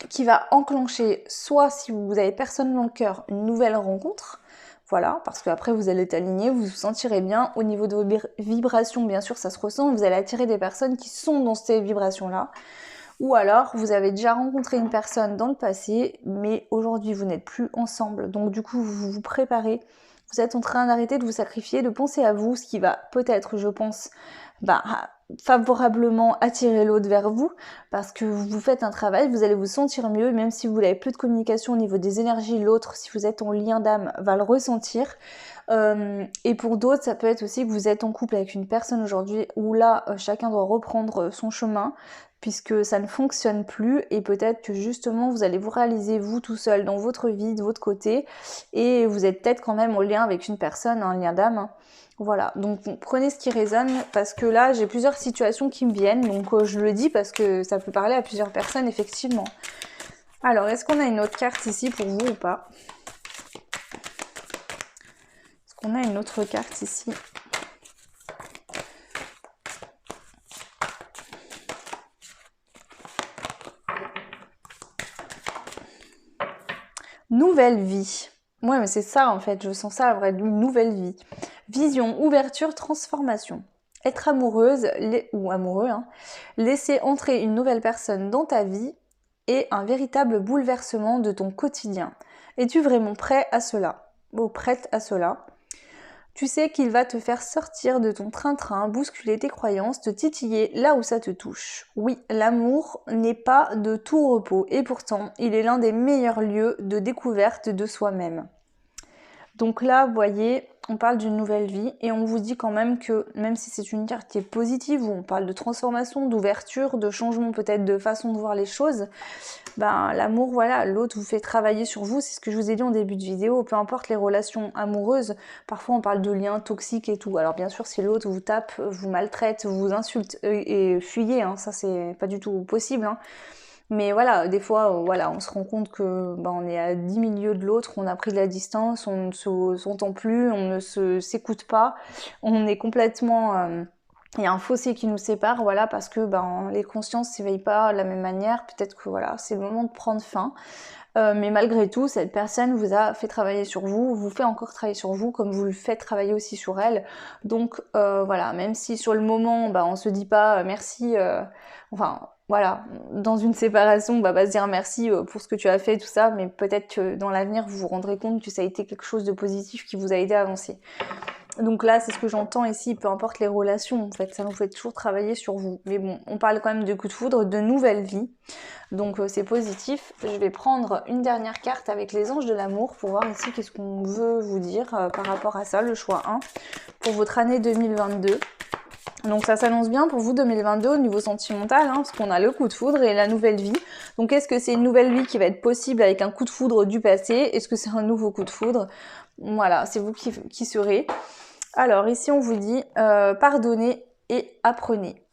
qui va enclencher, soit si vous avez personne dans le cœur, une nouvelle rencontre, voilà, parce qu'après vous allez être aligné, vous vous sentirez bien. Au niveau de vos vibrations, bien sûr, ça se ressent, vous allez attirer des personnes qui sont dans ces vibrations-là. Ou alors, vous avez déjà rencontré une personne dans le passé, mais aujourd'hui vous n'êtes plus ensemble. Donc du coup, vous vous préparez, vous êtes en train d'arrêter de vous sacrifier, de penser à vous, ce qui va peut-être, je pense, favorablement attirer l'autre vers vous, parce que vous faites un travail, vous allez vous sentir mieux, même si vous n'avez plus de communication au niveau des énergies, l'autre, si vous êtes en lien d'âme, va le ressentir. Et pour d'autres, ça peut être aussi que vous êtes en couple avec une personne aujourd'hui où là, chacun doit reprendre son chemin, puisque ça ne fonctionne plus, et peut-être que justement vous allez vous réaliser vous tout seul dans votre vie, de votre côté, et vous êtes peut-être quand même en lien avec une personne, un lien d'âme, hein. Voilà, donc prenez ce qui résonne, parce que là j'ai plusieurs situations qui me viennent, donc je le dis parce que ça peut parler à plusieurs personnes effectivement. Alors, est-ce qu'on a une autre carte ici pour vous ou pas? Est-ce qu'on a une autre carte ici? Nouvelle vie. Ouais, mais c'est ça en fait, je sens ça, la vraie nouvelle vie. Vision, ouverture, transformation. Être amoureuse ou amoureux, hein, laisser entrer une nouvelle personne dans ta vie et un véritable bouleversement de ton quotidien. Es-tu vraiment prêt à cela? Ou prête à cela? Tu sais qu'il va te faire sortir de ton train-train, bousculer tes croyances, te titiller là où ça te touche. Oui, l'amour n'est pas de tout repos et pourtant, il est l'un des meilleurs lieux de découverte de soi-même. Donc là, vous voyez, on parle d'une nouvelle vie et on vous dit quand même que même si c'est une carte qui est positive, où on parle de transformation, d'ouverture, de changement peut-être de façon de voir les choses, ben l'amour, voilà, l'autre vous fait travailler sur vous, c'est ce que je vous ai dit en début de vidéo, peu importe les relations amoureuses, parfois on parle de liens toxiques et tout. Alors bien sûr, si l'autre vous tape, vous maltraite, vous insulte et fuyez, hein, ça c'est pas du tout possible, hein. Mais voilà, des fois, voilà, on se rend compte que on est à 10 milieux de l'autre, on a pris de la distance, on ne s'entend plus, on ne s'écoute pas, on est complètement... il y a un fossé qui nous sépare, voilà, parce que les consciences s'éveillent pas de la même manière. Peut-être que voilà, c'est le moment de prendre fin. Mais malgré tout, cette personne vous a fait travailler sur vous, vous fait encore travailler sur vous, comme vous le faites travailler aussi sur elle. Donc voilà, même si sur le moment, on se dit pas merci, enfin voilà, dans une séparation, on va pas se dire merci pour ce que tu as fait, tout ça, mais peut-être que dans l'avenir, vous vous rendrez compte que ça a été quelque chose de positif qui vous a aidé à avancer. Donc là, c'est ce que j'entends ici, peu importe les relations, en fait, ça vous fait toujours travailler sur vous. Mais bon, on parle quand même de coup de foudre, de nouvelle vie, donc c'est positif. Je vais prendre une dernière carte avec les anges de l'amour pour voir ici qu'est-ce qu'on veut vous dire par rapport à ça, le choix 1, pour votre année 2022. Donc ça s'annonce bien pour vous 2022 au niveau sentimental, hein, parce qu'on a le coup de foudre et la nouvelle vie. Donc est-ce que c'est une nouvelle vie qui va être possible avec un coup de foudre du passé? Est-ce que c'est un nouveau coup de foudre? Voilà, c'est vous qui serez. Alors ici on vous dit pardonnez et apprenez.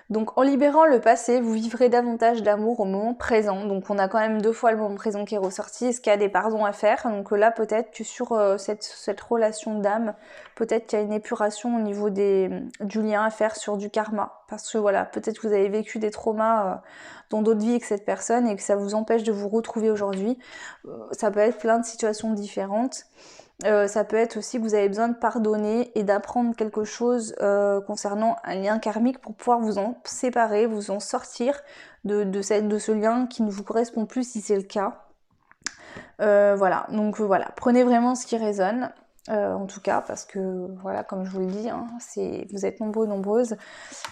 Donc en libérant le passé, vous vivrez davantage d'amour au moment présent. Donc on a quand même 2 fois le moment présent qui est ressorti. Est-ce qu'il y a des pardons à faire? Donc là peut-être que sur cette relation d'âme, peut-être qu'il y a une épuration au niveau du lien à faire sur du karma. Parce que voilà, peut-être que vous avez vécu des traumas dans d'autres vies avec cette personne et que ça vous empêche de vous retrouver aujourd'hui. Ça peut être plein de situations différentes. Ça peut être aussi que vous avez besoin de pardonner et d'apprendre quelque chose concernant un lien karmique pour pouvoir vous en séparer, vous en sortir de ce lien qui ne vous correspond plus si c'est le cas. Voilà, donc voilà, prenez vraiment ce qui résonne. En tout cas, parce que voilà, comme je vous le dis, hein, vous êtes nombreux, nombreuses,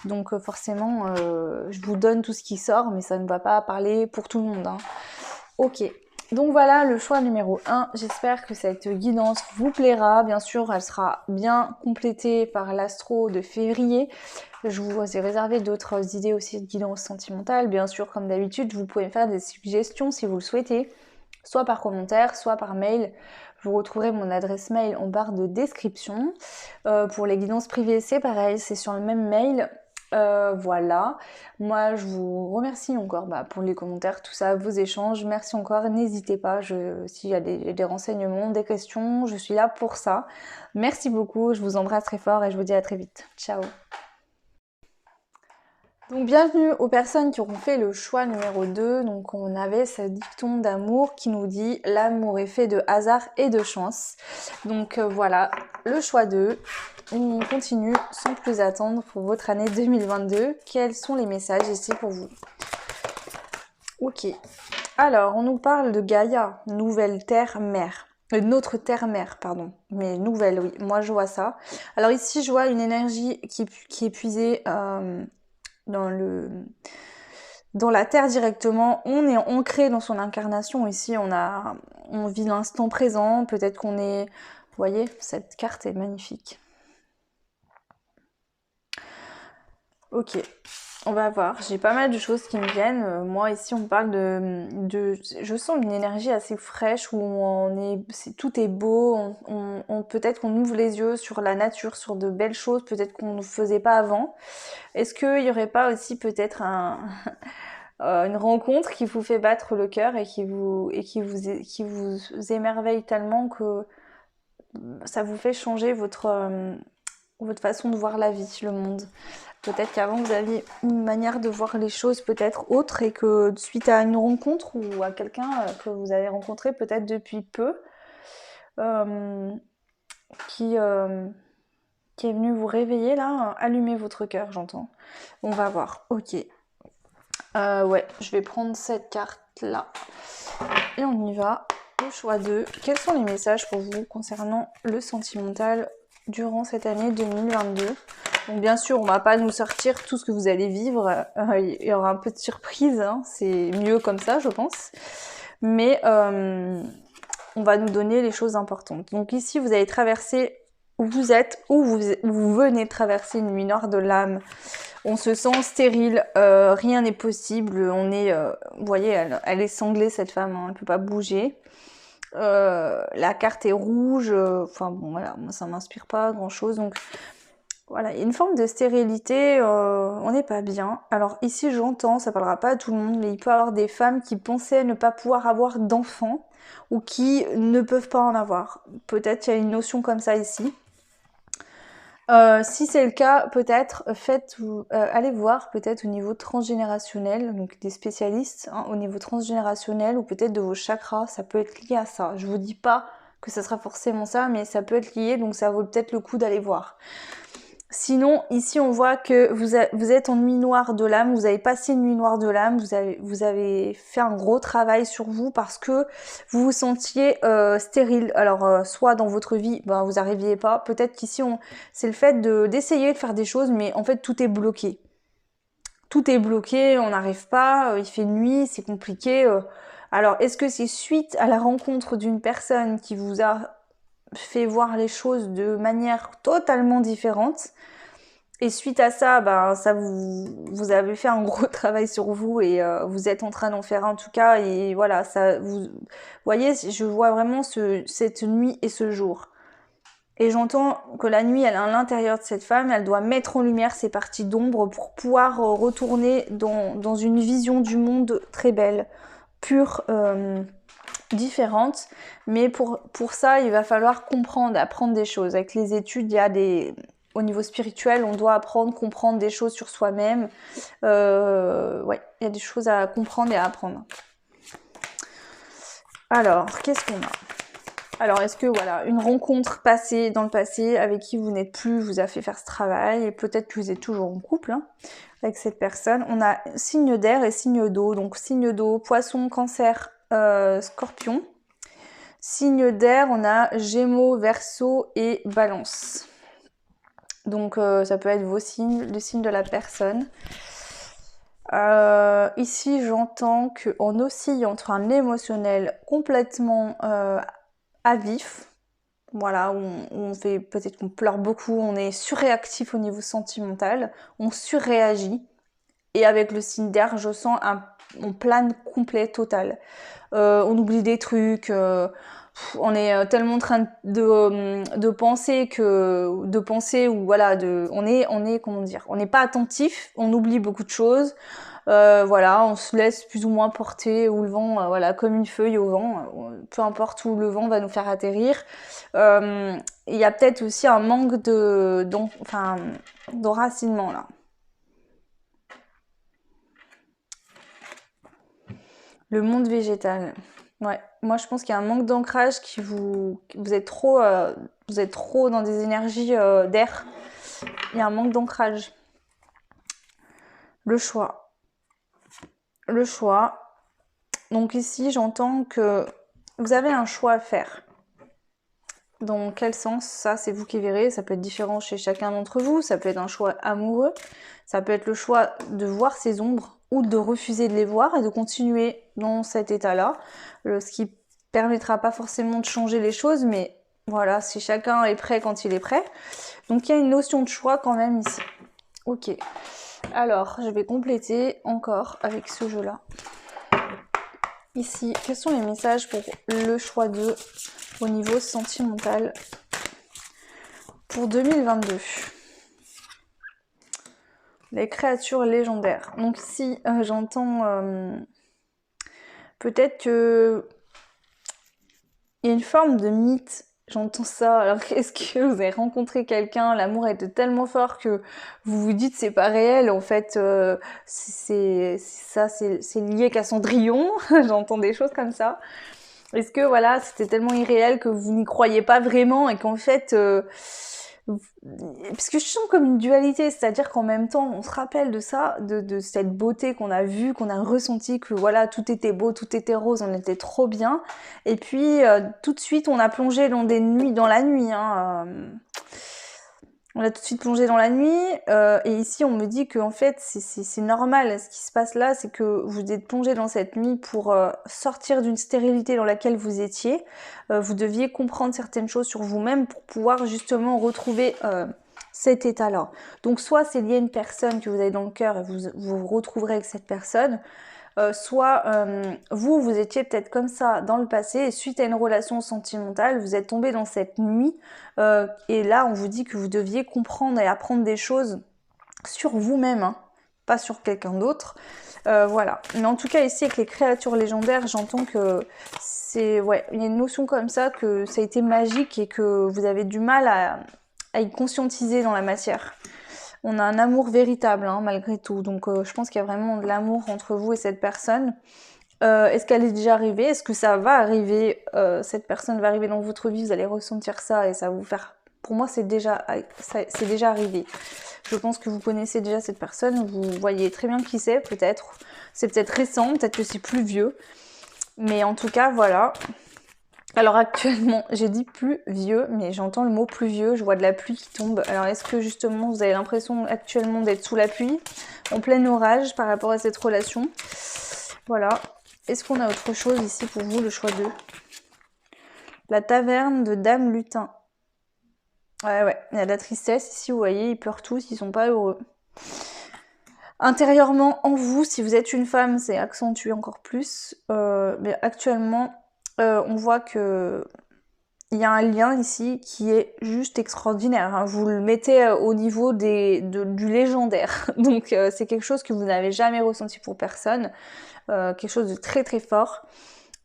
donc forcément, je vous donne tout ce qui sort, mais ça ne va pas parler pour tout le monde, hein. Ok, donc voilà le choix numéro 1. J'espère que cette guidance vous plaira. Bien sûr, elle sera bien complétée par l'astro de février. Je vous ai réservé d'autres idées aussi de guidance sentimentale. Bien sûr, comme d'habitude, vous pouvez me faire des suggestions si vous le souhaitez, soit par commentaire, soit par mail. Vous retrouverez mon adresse mail en barre de description. Pour les guidances privées, c'est pareil, c'est sur le même mail. Voilà, moi je vous remercie encore pour les commentaires, tout ça, vos échanges, merci encore, n'hésitez pas, s'il y a des renseignements, des questions, je suis là pour ça. Merci beaucoup, je vous embrasse très fort et je vous dis à très vite. Ciao. Donc bienvenue aux personnes qui auront fait le choix numéro 2. Donc on avait ce dicton d'amour qui nous dit l'amour est fait de hasard et de chance. Donc voilà, le choix 2. On continue sans plus attendre pour votre année 2022. Quels sont les messages ici pour vous? Ok. Alors, on nous parle de Gaïa, nouvelle terre-mère. Notre terre-mère, pardon. Mais nouvelle, oui. Moi, je vois ça. Alors ici, je vois une énergie qui est puisée dans la terre directement. On est ancré dans son incarnation. Ici, on vit l'instant présent. Peut-être qu'on est... Vous voyez, cette carte est magnifique. Ok, on va voir. J'ai pas mal de choses qui me viennent. Moi, ici, on parle je sens une énergie assez fraîche où tout est beau. Peut-être qu'on ouvre les yeux sur la nature, sur de belles choses, peut-être qu'on ne faisait pas avant. Est-ce qu'il n'y aurait pas aussi peut-être une rencontre qui vous fait battre le cœur et qui vous émerveille tellement que ça vous fait changer votre façon de voir la vie, le monde? Peut-être qu'avant vous aviez une manière de voir les choses peut-être autre et que suite à une rencontre ou à quelqu'un que vous avez rencontré peut-être depuis peu, qui est venu vous réveiller là, allumer votre cœur, j'entends. On va voir, ok. Ouais, je vais prendre cette carte là et on y va. Le choix 2. Quels sont les messages pour vous concernant le sentimental durant cette année 2022? Donc bien sûr, on va pas nous sortir tout ce que vous allez vivre. Il y aura un peu de surprise, hein. C'est mieux comme ça, je pense. Mais on va nous donner les choses importantes. Donc ici, vous allez traverser où vous êtes, où vous venez de traverser une nuit noire de l'âme. On se sent stérile, rien n'est possible, on est, vous voyez, elle est sanglée cette femme, hein, elle peut pas bouger. La carte est rouge, enfin bon voilà, moi ça m'inspire pas grand chose, donc voilà, une forme de stérilité, on n'est pas bien. Alors ici j'entends, ça parlera pas à tout le monde, mais il peut y avoir des femmes qui pensaient ne pas pouvoir avoir d'enfants ou qui ne peuvent pas en avoir. Peut-être qu'il y a une notion comme ça ici. Si c'est le cas, peut-être allez voir peut-être au niveau transgénérationnel, donc des spécialistes hein, au niveau transgénérationnel ou peut-être de vos chakras, ça peut être lié à ça. Je vous dis pas que ça sera forcément ça, mais ça peut être lié, donc ça vaut peut-être le coup d'aller voir. Sinon, ici on voit que vous êtes en nuit noire de l'âme, vous avez passé une nuit noire de l'âme, vous avez fait un gros travail sur vous parce que vous vous sentiez stérile. Alors soit dans votre vie, ben, vous n'arriviez pas, peut-être qu'ici c'est le fait d'essayer de faire des choses, mais en fait tout est bloqué. Tout est bloqué, on n'arrive pas, il fait nuit, c'est compliqué. Alors est-ce que c'est suite à la rencontre d'une personne qui vous a fait voir les choses de manière totalement différente? Et suite à ça, ben ça vous avez fait un gros travail sur vous et vous êtes en train d'en faire un en tout cas et voilà, ça vous voyez, je vois vraiment cette nuit et ce jour. Et j'entends que la nuit, elle est à l'intérieur de cette femme, elle doit mettre en lumière ces parties d'ombre pour pouvoir retourner dans une vision du monde très belle, pure, différente. Mais pour ça, il va falloir apprendre des choses. Avec les études, il y a au niveau spirituel, on doit apprendre, comprendre des choses sur soi-même. Ouais, il y a des choses à comprendre et à apprendre. Alors, qu'est-ce qu'on a ? Alors, est-ce que voilà, une rencontre passée dans le passé avec qui vous n'êtes plus vous a fait faire ce travail et peut-être que vous êtes toujours en couple hein, avec cette personne. On a signe d'air et signe d'eau. Donc signe d'eau, poisson, cancer, scorpion. Signe d'air, on a Gémeaux, Verseau et Balance. Donc ça peut être vos signes, le signe de la personne. Ici, j'entends qu'on oscille entre un émotionnel complètement à vif, voilà, où on fait peut-être qu'on pleure beaucoup, on est surréactif au niveau sentimental, on surréagit. Et avec le signe d'air, je sens on plane complet, total. On oublie des trucs. On est tellement en train de penser ou voilà on est comment dire, on n'est pas attentif, on oublie beaucoup de choses. Voilà, on se laisse plus ou moins porter où le vent, voilà, comme une feuille au vent, peu importe où le vent va nous faire atterrir. Il y a peut-être aussi un manque d'enracinement là. Le monde végétal. Ouais, moi je pense qu'il y a un manque d'ancrage vous êtes trop dans des énergies d'air. Il y a un manque d'ancrage. Le choix. Le choix. Donc ici, j'entends que vous avez un choix à faire. Dans quel sens? Ça, c'est vous qui verrez. Ça peut être différent chez chacun d'entre vous. Ça peut être un choix amoureux. Ça peut être le choix de voir ces ombres ou de refuser de les voir et de continuer dans cet état-là. Ce qui permettra pas forcément de changer les choses, mais voilà, si chacun est prêt quand il est prêt. Donc il y a une notion de choix quand même ici. Ok. Alors, je vais compléter encore avec ce jeu-là. Ici, quels sont les messages pour le choix 2 au niveau sentimental pour 2022? Les créatures légendaires. Donc ici, j'entends peut-être que il y a une forme de mythe. J'entends ça. Alors est-ce que vous avez rencontré quelqu'un, l'amour était tellement fort que vous vous dites c'est pas réel. En fait, c'est lié qu'à Cendrillon. J'entends des choses comme ça. Est-ce que voilà, c'était tellement irréel que vous n'y croyez pas vraiment et qu'en fait, parce que je sens comme une dualité, c'est-à-dire qu'en même temps, on se rappelle de ça, de cette beauté qu'on a vue, qu'on a ressentie, que voilà, tout était beau, tout était rose, on était trop bien. Et puis tout de suite, on a plongé dans la nuit. Hein, On a tout de suite plongé dans la nuit, et ici on me dit que en fait c'est normal. Ce qui se passe là, c'est que vous êtes plongé dans cette nuit pour sortir d'une stérilité dans laquelle vous étiez. Vous deviez comprendre certaines choses sur vous-même pour pouvoir justement retrouver cet état-là. Donc soit c'est lié à une personne que vous avez dans le cœur et vous vous retrouverez avec cette personne, soit vous étiez peut-être comme ça dans le passé et suite à une relation sentimentale, vous êtes tombé dans cette nuit et là on vous dit que vous deviez comprendre et apprendre des choses sur vous-même, hein, pas sur quelqu'un d'autre. Voilà. Mais en tout cas ici avec les créatures légendaires, j'entends que c'est il y a une notion comme ça, que ça a été magique et que vous avez du mal à y conscientiser dans la matière. On a un amour véritable, hein, malgré tout. Donc je pense qu'il y a vraiment de l'amour entre vous et cette personne. Est-ce qu'elle est déjà arrivée? Est-ce que ça va arriver? Cette personne va arriver dans votre vie, vous allez ressentir ça et ça va vous faire... Pour moi, c'est déjà arrivé. Je pense que vous connaissez déjà cette personne, vous voyez très bien qui c'est, peut-être. C'est peut-être récent, peut-être que c'est plus vieux. Mais en tout cas, voilà. Alors actuellement, j'ai dit plus vieux, mais j'entends le mot pluvieux, je vois de la pluie qui tombe. Alors est-ce que justement vous avez l'impression actuellement d'être sous la pluie, en plein orage par rapport à cette relation? Voilà. Est-ce qu'on a autre chose ici pour vous, le choix 2? La taverne de Dame Lutin. Ouais, il y a de la tristesse ici, vous voyez, ils pleurent tous, ils sont pas heureux. Intérieurement, en vous, si vous êtes une femme, c'est accentué encore plus. Mais actuellement, on voit que il y a un lien ici qui est juste extraordinaire, hein. Vous le mettez au niveau du légendaire. Donc c'est quelque chose que vous n'avez jamais ressenti pour personne. Quelque chose de très très fort.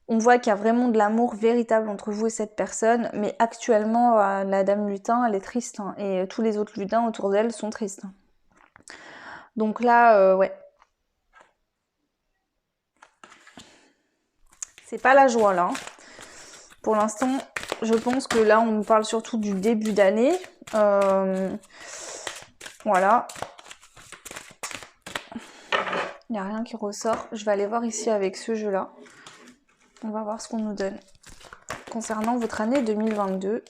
On voit qu'il y a vraiment de l'amour véritable entre vous et cette personne. Mais actuellement, la Dame Lutin, elle est triste, hein, et tous les autres lutins autour d'elle sont tristes. Donc là, ouais. C'est pas la joie là. Pour l'instant, je pense que là, on nous parle surtout du début d'année. Voilà. Il n'y a rien qui ressort. Je vais aller voir ici avec ce jeu-là. On va voir ce qu'on nous donne concernant votre année 2022.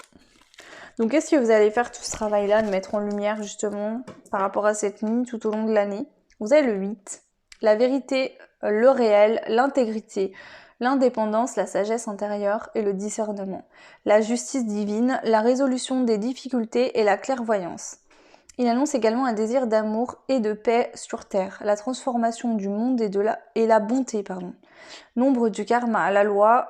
Donc, qu'est-ce que vous allez faire tout ce travail-là, de mettre en lumière justement par rapport à cette nuit tout au long de l'année? Vous avez le 8, la vérité, le réel, l'intégrité, l'indépendance, la sagesse intérieure et le discernement, la justice divine, la résolution des difficultés et la clairvoyance. Il annonce également un désir d'amour et de paix sur terre, la transformation du monde et la bonté, Nombre du karma, la loi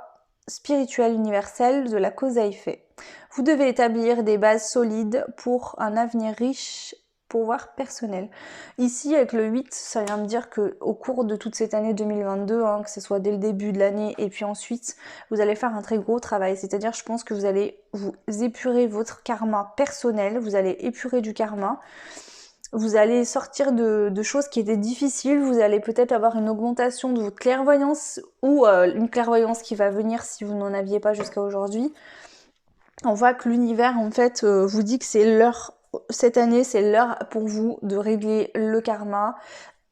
spirituelle universelle de la cause à effet. Vous devez établir des bases solides pour un avenir riche, pouvoir personnel. Ici, avec le 8, ça vient me dire qu'au cours de toute cette année 2022, hein, que ce soit dès le début de l'année et puis ensuite, vous allez faire un très gros travail. C'est-à-dire, je pense que vous allez vous épurer votre karma personnel, vous allez épurer du karma. Vous allez sortir de choses qui étaient difficiles, vous allez peut-être avoir une augmentation de votre clairvoyance ou une clairvoyance qui va venir si vous n'en aviez pas jusqu'à aujourd'hui. On voit que l'univers en fait vous dit que c'est l'heure, cette année c'est l'heure pour vous de régler le karma,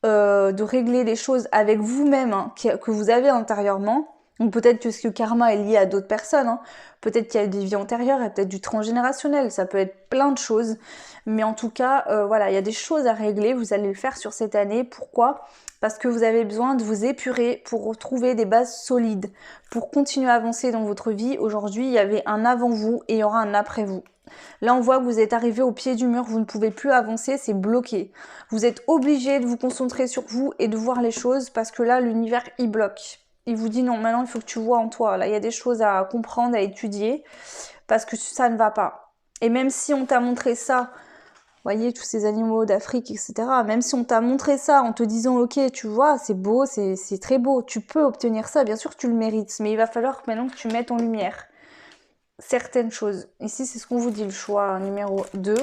de régler les choses avec vous-même, hein, que vous avez intérieurement. Donc peut-être que ce karma est lié à d'autres personnes, hein. Peut-être qu'il y a des vies antérieures, il y a peut-être du transgénérationnel, ça peut être plein de choses. Mais en tout cas, voilà, il y a des choses à régler, vous allez le faire sur cette année. Pourquoi? Parce que vous avez besoin de vous épurer pour retrouver des bases solides, pour continuer à avancer dans votre vie. Aujourd'hui, il y avait un avant vous et il y aura un après vous. Là, on voit que vous êtes arrivé au pied du mur, vous ne pouvez plus avancer, c'est bloqué. Vous êtes obligé de vous concentrer sur vous et de voir les choses parce que là, l'univers, il bloque. Il vous dit non, maintenant, il faut que tu vois en toi. Là, il y a des choses à comprendre, à étudier parce que ça ne va pas. Et même si on t'a montré ça, vous voyez, tous ces animaux d'Afrique, etc. Même si on t'a montré ça en te disant, ok, tu vois, c'est beau, c'est très beau, tu peux obtenir ça, bien sûr, tu le mérites. Mais il va falloir maintenant que tu mettes en lumière certaines choses. Ici, c'est ce qu'on vous dit, le choix numéro 2.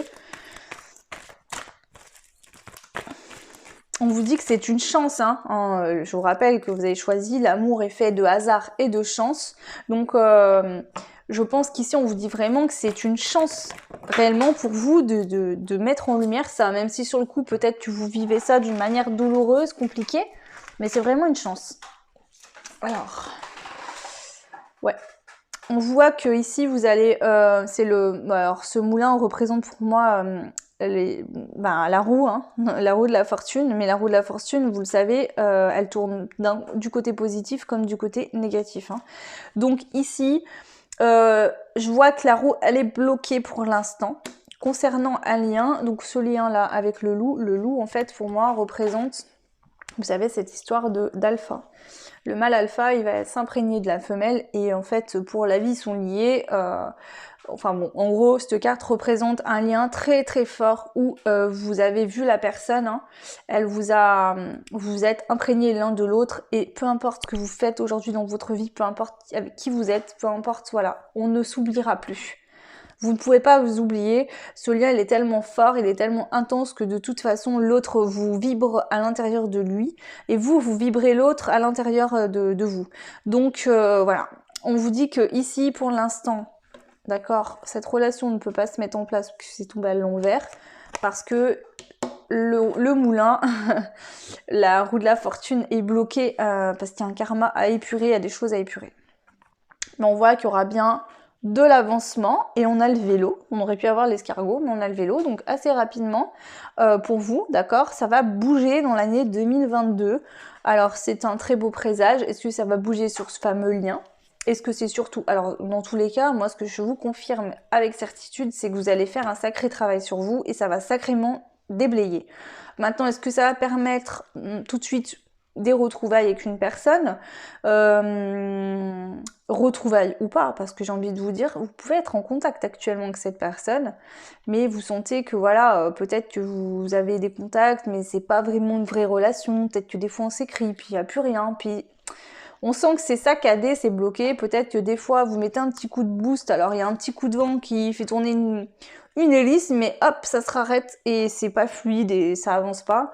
On vous dit que c'est une chance, hein. Je vous rappelle que vous avez choisi, l'amour est fait de hasard et de chance. Donc, je pense qu'ici, on vous dit vraiment que c'est une chance réellement pour vous de mettre en lumière ça. Même si sur le coup, peut-être que vous vivez ça d'une manière douloureuse, compliquée. Mais c'est vraiment une chance. Alors, ouais. On voit que ici vous allez, alors ce moulin représente pour moi la roue, hein, la roue de la fortune, mais la roue de la fortune, vous le savez, elle tourne du côté positif comme du côté négatif. Hein. Donc ici, je vois que la roue, elle est bloquée pour l'instant. Concernant un lien, donc ce lien-là avec le loup, en fait, pour moi, représente, vous savez, cette histoire d'alpha. Le mâle alpha, il va s'imprégner de la femelle, et en fait, pour la vie, ils sont liés. Enfin bon, en gros, cette carte représente un lien très très fort où vous avez vu la personne, hein, vous êtes imprégnés l'un de l'autre, et peu importe ce que vous faites aujourd'hui dans votre vie, peu importe avec qui vous êtes, peu importe, voilà, on ne s'oubliera plus. Vous ne pouvez pas vous oublier, ce lien il est tellement fort, il est tellement intense que de toute façon l'autre vous vibre à l'intérieur de lui, et vous vibrez l'autre à l'intérieur de vous. Donc voilà, on vous dit que ici pour l'instant, d'accord, cette relation ne peut pas se mettre en place puisque c'est tombé à l'envers, parce que le moulin, la roue de la fortune est bloquée parce qu'il y a un karma à épurer, il y a des choses à épurer. Mais on voit qu'il y aura bien de l'avancement, et on a le vélo. On aurait pu avoir l'escargot, mais on a le vélo, donc assez rapidement pour vous, d'accord, ça va bouger dans l'année 2022. Alors c'est un très beau présage. Est-ce que ça va bouger sur ce fameux lien? Est-ce que c'est surtout... Alors dans tous les cas, moi ce que je vous confirme avec certitude, c'est que vous allez faire un sacré travail sur vous, et ça va sacrément déblayer. Maintenant, est-ce que ça va permettre tout de suite des retrouvailles avec une personne, retrouvailles ou pas, parce que j'ai envie de vous dire, vous pouvez être en contact actuellement avec cette personne, mais vous sentez que voilà, peut-être que vous avez des contacts, mais c'est pas vraiment une vraie relation, peut-être que des fois on s'écrit, puis il n'y a plus rien, puis on sent que c'est saccadé, c'est bloqué, peut-être que des fois vous mettez un petit coup de boost, alors il y a un petit coup de vent qui fait tourner une hélice, mais hop, ça se rarrête et c'est pas fluide et ça avance pas.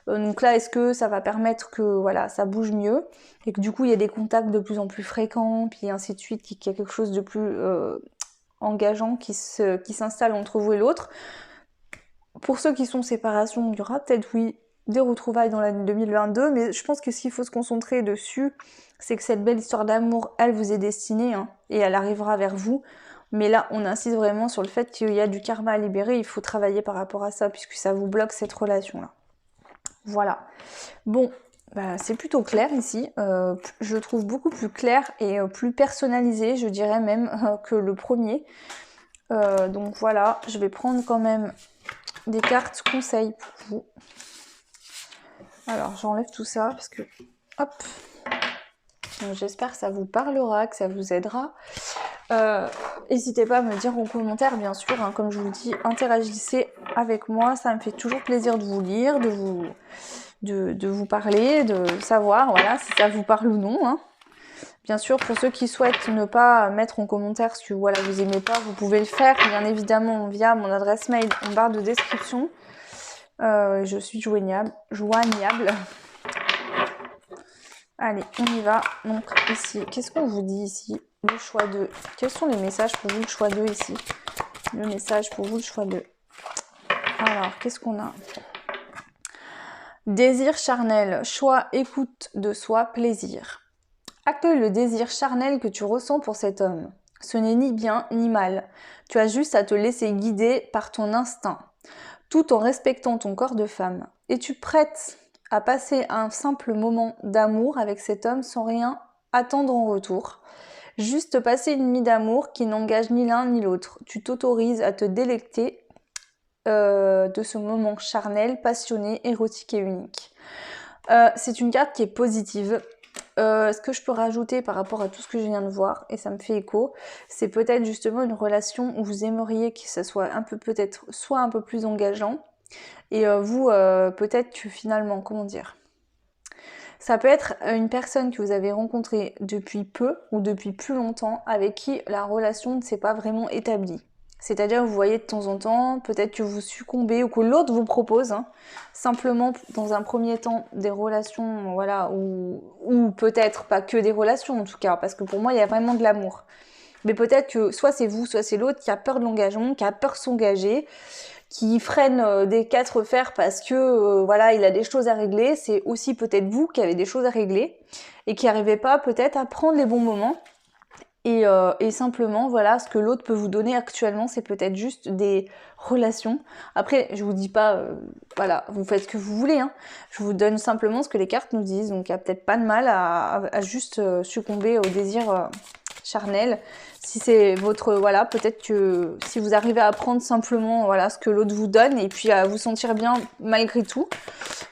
Donc là, est-ce que ça va permettre que voilà, ça bouge mieux et que du coup il y a des contacts de plus en plus fréquents, puis ainsi de suite, qu'il y a quelque chose de plus engageant qui s'installe entre vous et l'autre. Pour ceux qui sont en séparation, il y aura peut-être oui des retrouvailles dans l'année 2022, mais je pense que ce qu'il faut se concentrer dessus, c'est que cette belle histoire d'amour, elle vous est destinée, hein, et elle arrivera vers vous. Mais là, on insiste vraiment sur le fait qu'il y a du karma à libérer, il faut travailler par rapport à ça, puisque ça vous bloque cette relation-là. Voilà. Bon, bah, c'est plutôt clair ici. Je trouve beaucoup plus clair et plus personnalisé, je dirais même, que le premier. Donc voilà, je vais prendre quand même des cartes conseils pour vous. Alors, j'enlève tout ça parce que... Hop. J'espère que ça vous parlera, que ça vous aidera. N'hésitez pas à me dire en commentaire, bien sûr, hein, comme je vous le dis, interagissez avec moi, ça me fait toujours plaisir de vous lire, de vous parler, de savoir voilà, si ça vous parle ou non. Hein. Bien sûr, pour ceux qui souhaitent ne pas mettre en commentaire ce que voilà, vous aimez pas, vous pouvez le faire, bien évidemment, via mon adresse mail en barre de description. Je suis joignable. Allez, on y va. Donc ici, qu'est-ce qu'on vous dit ici? Le choix 2. Quels sont les messages pour vous, le choix 2 ici? Le message pour vous, le choix 2. Alors, qu'est-ce qu'on a? Désir charnel, choix, écoute de soi, plaisir. Accueille le désir charnel que tu ressens pour cet homme. Ce n'est ni bien ni mal. Tu as juste à te laisser guider par ton instinct, tout en respectant ton corps de femme. Es-tu prête à passer un simple moment d'amour avec cet homme sans rien attendre en retour? Juste passer une nuit d'amour qui n'engage ni l'un ni l'autre. Tu t'autorises à te délecter de ce moment charnel, passionné, érotique et unique. C'est une carte qui est positive. Ce que je peux rajouter par rapport à tout ce que je viens de voir, et ça me fait écho, c'est peut-être justement une relation où vous aimeriez que ça soit peut-être soit un peu plus engageant, et vous, peut-être que finalement, comment dire, ça peut être une personne que vous avez rencontrée depuis peu ou depuis plus longtemps, avec qui la relation ne s'est pas vraiment établie. C'est-à-dire vous voyez de temps en temps, peut-être que vous succombez ou que l'autre vous propose, hein, simplement dans un premier temps des relations, voilà, ou peut-être pas que des relations en tout cas, parce que pour moi il y a vraiment de l'amour. Mais peut-être que soit c'est vous, soit c'est l'autre qui a peur de l'engagement, qui a peur de s'engager, qui freine des quatre fers parce que voilà, il a des choses à régler. C'est aussi peut-être vous qui avez des choses à régler et qui n'arrivez pas peut-être à prendre les bons moments. Et simplement, voilà, ce que l'autre peut vous donner actuellement, c'est peut-être juste des relations. Après, je vous dis pas, voilà, vous faites ce que vous voulez, hein. Je vous donne simplement ce que les cartes nous disent. Donc, il n'y a peut-être pas de mal à juste succomber au désir charnel. Si c'est votre, voilà, peut-être que si vous arrivez à prendre simplement, voilà, ce que l'autre vous donne et puis à vous sentir bien malgré tout.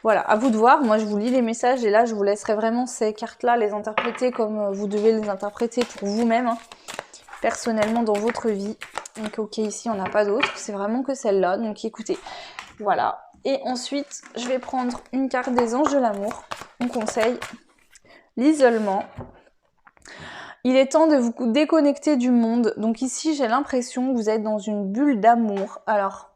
Voilà, à vous de voir. Moi, je vous lis les messages et là, je vous laisserai vraiment ces cartes-là les interpréter comme vous devez les interpréter pour vous-même, hein, personnellement dans votre vie. Donc, ok, ici, on n'a pas d'autres. C'est vraiment que celle-là. Donc, écoutez, voilà. Et ensuite, je vais prendre une carte des anges de l'amour. On conseille l'isolement. Il est temps de vous déconnecter du monde. Donc ici, j'ai l'impression que vous êtes dans une bulle d'amour. Alors,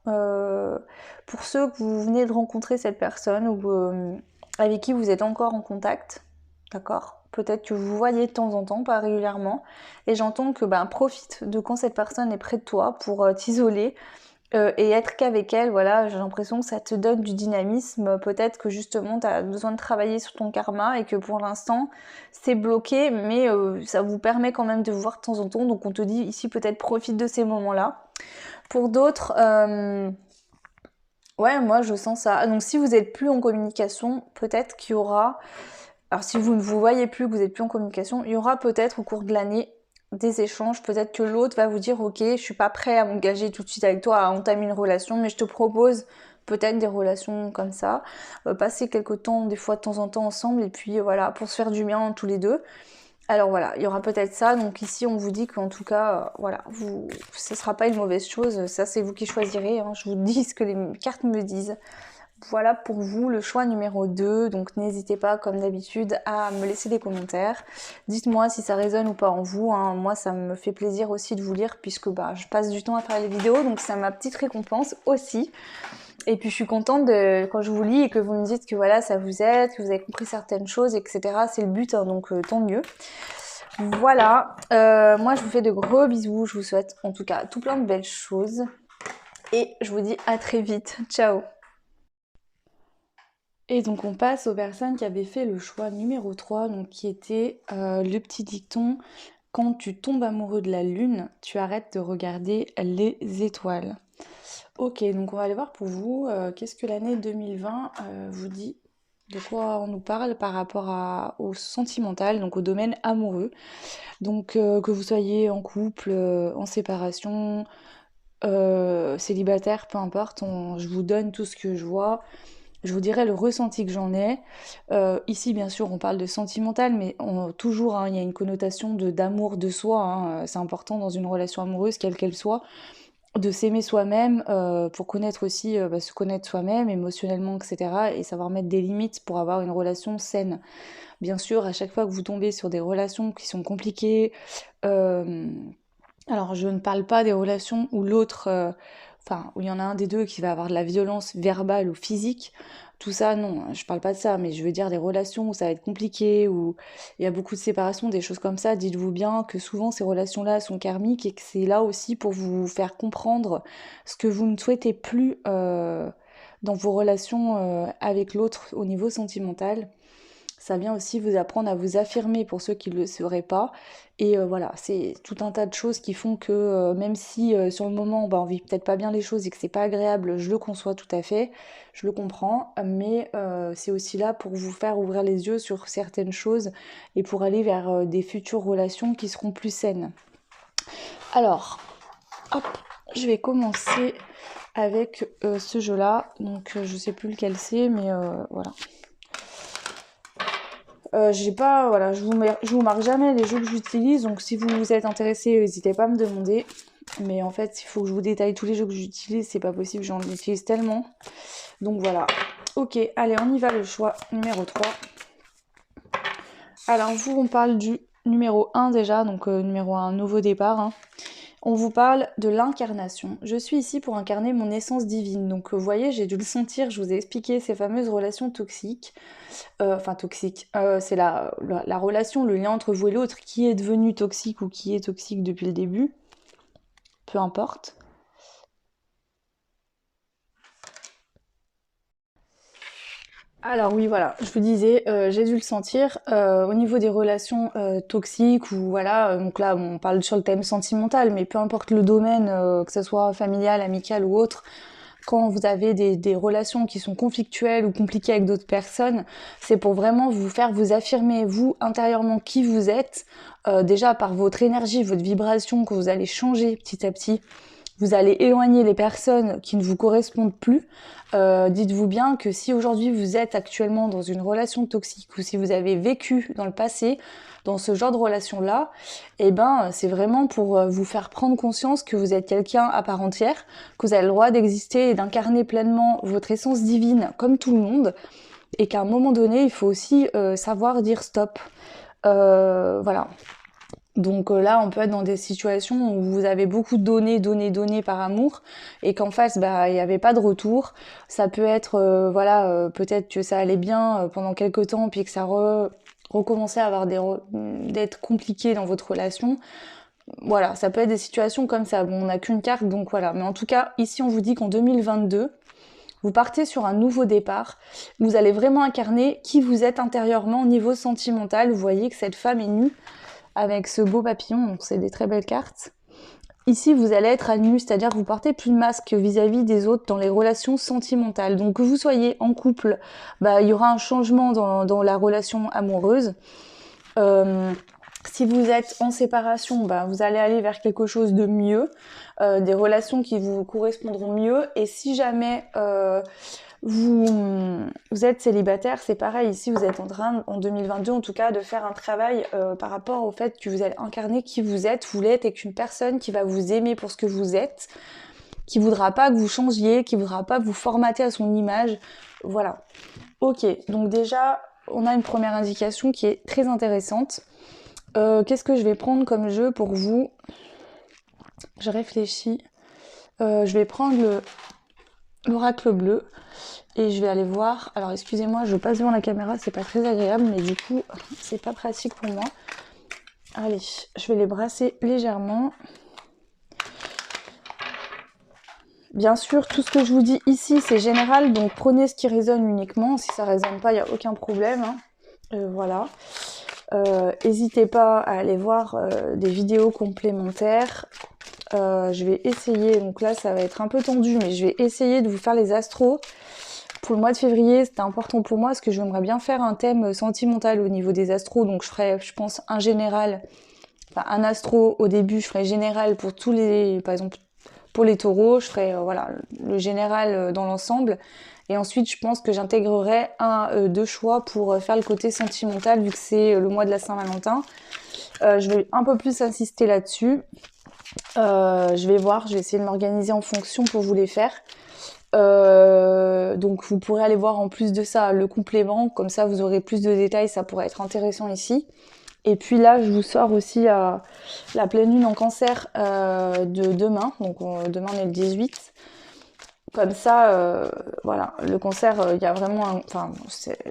pour ceux que vous venez de rencontrer cette personne ou avec qui vous êtes encore en contact, d'accord? Peut-être que vous voyez de temps en temps, pas régulièrement. Et j'entends que profite de quand cette personne est près de toi pour t'isoler. Et être qu'avec elle, voilà, j'ai l'impression que ça te donne du dynamisme. Peut-être que justement, tu as besoin de travailler sur ton karma et que pour l'instant, c'est bloqué, mais ça vous permet quand même de vous voir de temps en temps. Donc on te dit ici, peut-être profite de ces moments-là. Pour d'autres, ouais, moi je sens ça. Donc si vous n'êtes plus en communication, peut-être qu'il y aura... Alors si vous ne vous voyez plus, que vous n'êtes plus en communication, il y aura peut-être au cours de l'année des échanges, peut-être que l'autre va vous dire ok, je suis pas prêt à m'engager tout de suite avec toi, à entamer une relation, mais je te propose peut-être des relations comme ça, passer quelques temps, des fois de temps en temps ensemble, et puis voilà, pour se faire du bien tous les deux. Alors voilà, il y aura peut-être ça, donc ici on vous dit qu'en tout cas, voilà, ce sera pas une mauvaise chose, ça c'est vous qui choisirez, hein. Je vous dis ce que les cartes me disent. Voilà pour vous le choix numéro 2, donc n'hésitez pas comme d'habitude à me laisser des commentaires. Dites-moi si ça résonne ou pas en vous, hein. Moi ça me fait plaisir aussi de vous lire puisque je passe du temps à faire les vidéos, donc c'est ma petite récompense aussi. Et puis je suis contente quand je vous lis et que vous me dites que voilà ça vous aide, que vous avez compris certaines choses, etc. C'est le but, hein, donc tant mieux. Voilà, moi je vous fais de gros bisous, je vous souhaite en tout cas tout plein de belles choses. Et je vous dis à très vite, ciao. Et donc on passe aux personnes qui avaient fait le choix numéro 3, donc qui était le petit dicton: quand tu tombes amoureux de la lune, tu arrêtes de regarder les étoiles. Ok, donc on va aller voir pour vous, qu'est-ce que l'année 2020 vous dit, de quoi on nous parle par rapport au sentimental, donc au domaine amoureux. Donc que vous soyez en couple, en séparation, célibataire, peu importe, je vous donne tout ce que je vois. Je vous dirais le ressenti que j'en ai. Ici, bien sûr, on parle de sentimental, mais toujours, hein, il y a une connotation d'amour de soi, hein. C'est important dans une relation amoureuse, quelle qu'elle soit, de s'aimer soi-même pour connaître aussi, se connaître soi-même émotionnellement, etc. Et savoir mettre des limites pour avoir une relation saine. Bien sûr, à chaque fois que vous tombez sur des relations qui sont compliquées, euh, alors je ne parle pas des relations où l'autre, enfin où il y en a un des deux qui va avoir de la violence verbale ou physique. Tout ça, non, je parle pas de ça, mais je veux dire des relations où ça va être compliqué, où il y a beaucoup de séparation, des choses comme ça. Dites-vous bien que souvent ces relations-là sont karmiques et que c'est là aussi pour vous faire comprendre ce que vous ne souhaitez plus dans vos relations avec l'autre au niveau sentimental. Ça vient aussi vous apprendre à vous affirmer pour ceux qui ne le seraient pas. Et voilà, c'est tout un tas de choses qui font que même si sur le moment on vit peut-être pas bien les choses et que c'est pas agréable, je le conçois tout à fait, je le comprends, mais c'est aussi là pour vous faire ouvrir les yeux sur certaines choses et pour aller vers des futures relations qui seront plus saines. Alors, hop, je vais commencer avec ce jeu-là. Donc je sais plus lequel c'est, mais voilà. J'ai pas, voilà, je vous marque jamais les jeux que j'utilise, donc si vous êtes intéressé, n'hésitez pas à me demander. Mais en fait, il faut que je vous détaille tous les jeux que j'utilise, c'est pas possible, j'en utilise tellement. Donc voilà. Ok, allez, on y va, le choix numéro 3. Alors vous, on parle du numéro 1 déjà, donc numéro 1, nouveau départ, hein. On vous parle de l'incarnation. Je suis ici pour incarner mon essence divine. Donc vous voyez, j'ai dû le sentir, je vous ai expliqué ces fameuses relations toxiques. Enfin toxiques, c'est la relation, le lien entre vous et l'autre qui est devenu toxique ou qui est toxique depuis le début. Peu importe. Alors oui, voilà, je vous disais, j'ai dû le sentir au niveau des relations toxiques ou voilà, donc là on parle sur le thème sentimental, mais peu importe le domaine, que ce soit familial, amical ou autre, quand vous avez des relations qui sont conflictuelles ou compliquées avec d'autres personnes, c'est pour vraiment vous faire vous affirmer, vous, intérieurement, qui vous êtes, déjà par votre énergie, votre vibration, que vous allez changer petit à petit. Vous allez éloigner les personnes qui ne vous correspondent plus. Dites-vous bien que si aujourd'hui vous êtes actuellement dans une relation toxique ou si vous avez vécu dans le passé dans ce genre de relation-là, eh ben c'est vraiment pour vous faire prendre conscience que vous êtes quelqu'un à part entière, que vous avez le droit d'exister et d'incarner pleinement votre essence divine comme tout le monde, et qu'à un moment donné, il faut aussi savoir dire stop. Voilà. Donc là, on peut être dans des situations où vous avez beaucoup donné par amour et qu'en face, bah, il n'y avait pas de retour. Ça peut être, peut-être que ça allait bien pendant quelques temps, puis que ça recommençait à avoir d'être compliqué dans votre relation. Voilà, ça peut être des situations comme ça. Bon, on n'a qu'une carte, donc voilà. Mais en tout cas, ici, on vous dit qu'en 2022, vous partez sur un nouveau départ. Vous allez vraiment incarner qui vous êtes intérieurement au niveau sentimental. Vous voyez que cette femme est nue avec ce beau papillon, donc c'est des très belles cartes. Ici, vous allez être à nu, c'est-à-dire que vous portez plus de masque vis-à-vis des autres dans les relations sentimentales. Donc que vous soyez en couple, bah, il y aura un changement dans la relation amoureuse. Si vous êtes en séparation, bah, vous allez aller vers quelque chose de mieux, des relations qui vous correspondront mieux. Et si jamais vous êtes célibataire, c'est pareil, ici vous êtes en train, en 2022 en tout cas, de faire un travail par rapport au fait que vous allez incarner qui vous êtes avec une personne qui va vous aimer pour ce que vous êtes, qui voudra pas que vous changiez, qui voudra pas vous formater à son image, voilà. Ok, donc déjà, on a une première indication qui est très intéressante. Qu'est-ce que je vais prendre comme jeu pour vous? Je réfléchis. Je vais prendre l'oracle bleu. Et je vais aller voir, alors excusez-moi, je passe devant la caméra, c'est pas très agréable, mais du coup, c'est pas pratique pour moi. Allez, je vais les brasser légèrement. Bien sûr, tout ce que je vous dis ici, c'est général, donc prenez ce qui résonne uniquement. Si ça résonne pas, il n'y a aucun problème. Voilà. N'hésitez pas à aller voir des vidéos complémentaires. Je vais essayer, donc là ça va être un peu tendu, mais je vais essayer de vous faire les astros. Pour le mois de février, c'était important pour moi parce que j'aimerais bien faire un thème sentimental au niveau des astros. Donc je ferai, je pense, un général, enfin un astro au début, je ferai général pour tous les, par exemple, pour les taureaux, je ferai voilà, le général dans l'ensemble. Et ensuite, je pense que j'intégrerai deux choix pour faire le côté sentimental vu que c'est le mois de la Saint-Valentin. Je vais un peu plus insister là-dessus. Je vais voir, je vais essayer de m'organiser en fonction pour vous les faire. Donc vous pourrez aller voir en plus de ça le complément, comme ça vous aurez plus de détails, ça pourrait être intéressant ici. Et puis là je vous sors aussi la pleine lune en cancer de demain, donc demain on est le 18. Comme ça, voilà, le cancer, il y a vraiment enfin,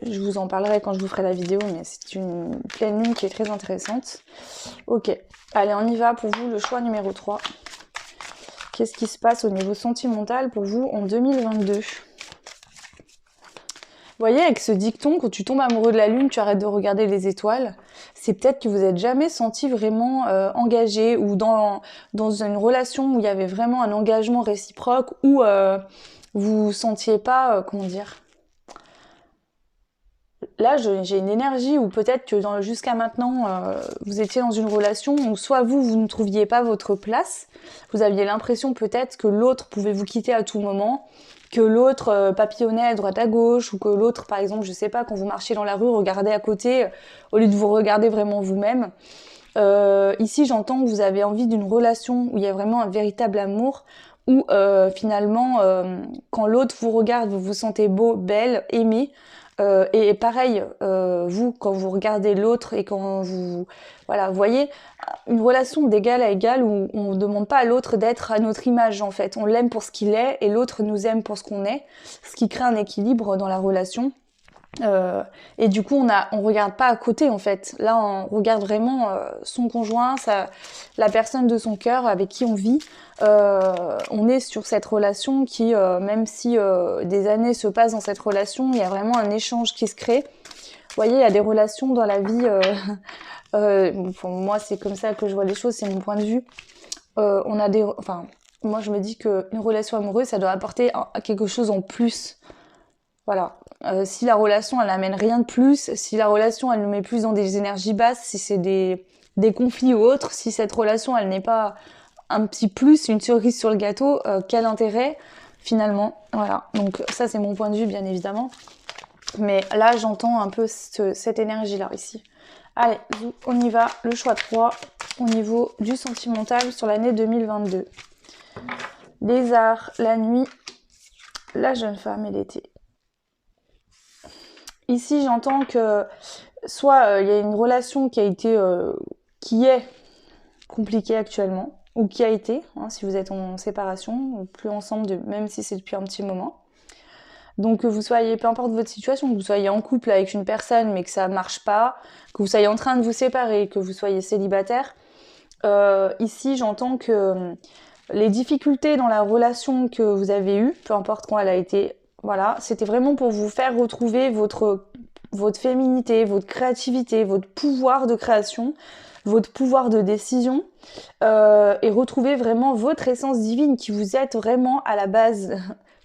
je vous en parlerai quand je vous ferai la vidéo, mais c'est une pleine lune qui est très intéressante. Ok, allez on y va pour vous, le choix numéro 3. Qu'est-ce qui se passe au niveau sentimental pour vous en 2022? Vous voyez, avec ce dicton, quand tu tombes amoureux de la lune, tu arrêtes de regarder les étoiles. C'est peut-être que vous n'êtes jamais senti vraiment engagé ou dans une relation où il y avait vraiment un engagement réciproque où vous sentiez pas, comment dire... Là, j'ai une énergie où peut-être que jusqu'à maintenant, vous étiez dans une relation où soit vous ne trouviez pas votre place, vous aviez l'impression peut-être que l'autre pouvait vous quitter à tout moment, que l'autre papillonnait à droite à gauche, ou que l'autre, par exemple, je sais pas, quand vous marchiez dans la rue, regardait à côté, au lieu de vous regarder vraiment vous-même. Ici, j'entends que vous avez envie d'une relation où il y a vraiment un véritable amour, où finalement, quand l'autre vous regarde, vous vous sentez beau, belle, aimé. Et pareil, vous, quand vous regardez l'autre et quand vous... Voilà, vous voyez, une relation d'égal à égal où on ne demande pas à l'autre d'être à notre image, en fait. On l'aime pour ce qu'il est et l'autre nous aime pour ce qu'on est, ce qui crée un équilibre dans la relation. Et du coup, on regarde pas à côté en fait. Là, on regarde vraiment son conjoint, la personne de son cœur avec qui on vit. On est sur cette relation qui, même si des années se passent dans cette relation, il y a vraiment un échange qui se crée. Vous voyez, il y a des relations dans la vie. Pour moi, c'est comme ça que je vois les choses, c'est mon point de vue. Moi, je me dis qu'une relation amoureuse, ça doit apporter quelque chose en plus. Voilà. Si la relation, elle amène rien de plus, si la relation, elle nous met plus dans des énergies basses, si c'est des conflits ou autres, si cette relation, elle n'est pas un petit plus, une cerise sur le gâteau, quel intérêt finalement? Voilà. Donc ça, c'est mon point de vue, bien évidemment. Mais là, j'entends un peu cette énergie-là, ici. Allez, on y va. Le choix 3 au niveau du sentimental sur l'année 2022. Les arts, la nuit, la jeune femme et l'été. Ici, j'entends que soit il y a une relation qui est compliquée actuellement, ou qui a été, hein, si vous êtes en séparation, ou plus ensemble, même si c'est depuis un petit moment. Donc que vous soyez, peu importe votre situation, que vous soyez en couple avec une personne mais que ça marche pas, que vous soyez en train de vous séparer, que vous soyez célibataire, ici j'entends que les difficultés dans la relation que vous avez eue, peu importe quand elle a été, voilà, c'était vraiment pour vous faire retrouver votre féminité, votre créativité, votre pouvoir de création, votre pouvoir de décision, et retrouver vraiment votre essence divine qui vous êtes vraiment à la base,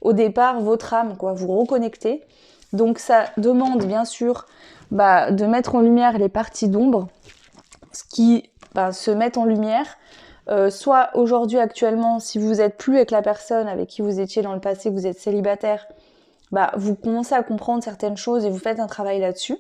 au départ, votre âme, quoi, vous reconnecter. Donc ça demande bien sûr de mettre en lumière les parties d'ombre, ce qui se met en lumière. Soit aujourd'hui, actuellement, si vous êtes plus avec la personne avec qui vous étiez dans le passé, que vous êtes célibataire, vous commencez à comprendre certaines choses et vous faites un travail là-dessus.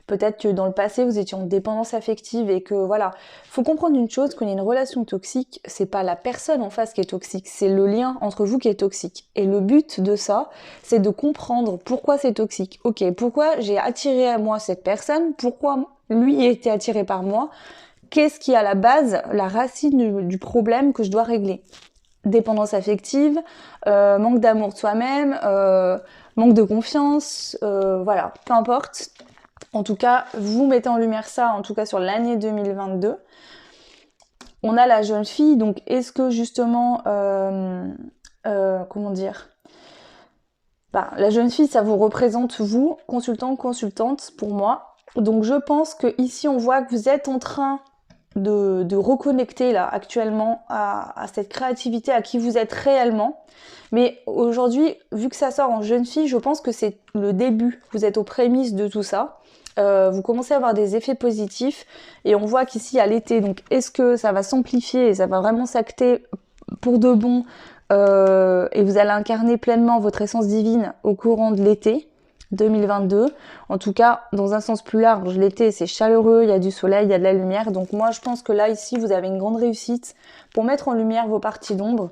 Peut-être que dans le passé, vous étiez en dépendance affective et que voilà. Faut comprendre une chose, quand il y a une relation toxique, c'est pas la personne en face qui est toxique, c'est le lien entre vous qui est toxique. Et le but de ça, c'est de comprendre pourquoi c'est toxique. Ok, pourquoi j'ai attiré à moi cette personne, pourquoi lui était attiré par moi, qu'est-ce qui est à la base, la racine du problème que je dois régler. Dépendance affective, manque d'amour de soi-même, manque de confiance, voilà, peu importe. En tout cas, vous mettez en lumière ça, en tout cas sur l'année 2022. On a la jeune fille, donc est-ce que justement, comment dire, la jeune fille, ça vous représente vous, consultant, consultante, pour moi. Donc je pense que ici on voit que vous êtes en train de reconnecter là actuellement à cette créativité, à qui vous êtes réellement. Mais aujourd'hui, vu que ça sort en jeune fille, je pense que c'est le début. Vous êtes aux prémices de tout ça. Vous commencez à avoir des effets positifs et on voit qu'ici à l'été, donc est-ce que ça va s'amplifier et ça va vraiment s'acter pour de bon et vous allez incarner pleinement votre essence divine au courant de l'été 2022. En tout cas, dans un sens plus large, l'été c'est chaleureux, il y a du soleil, il y a de la lumière. Donc moi je pense que là ici vous avez une grande réussite pour mettre en lumière vos parties d'ombre.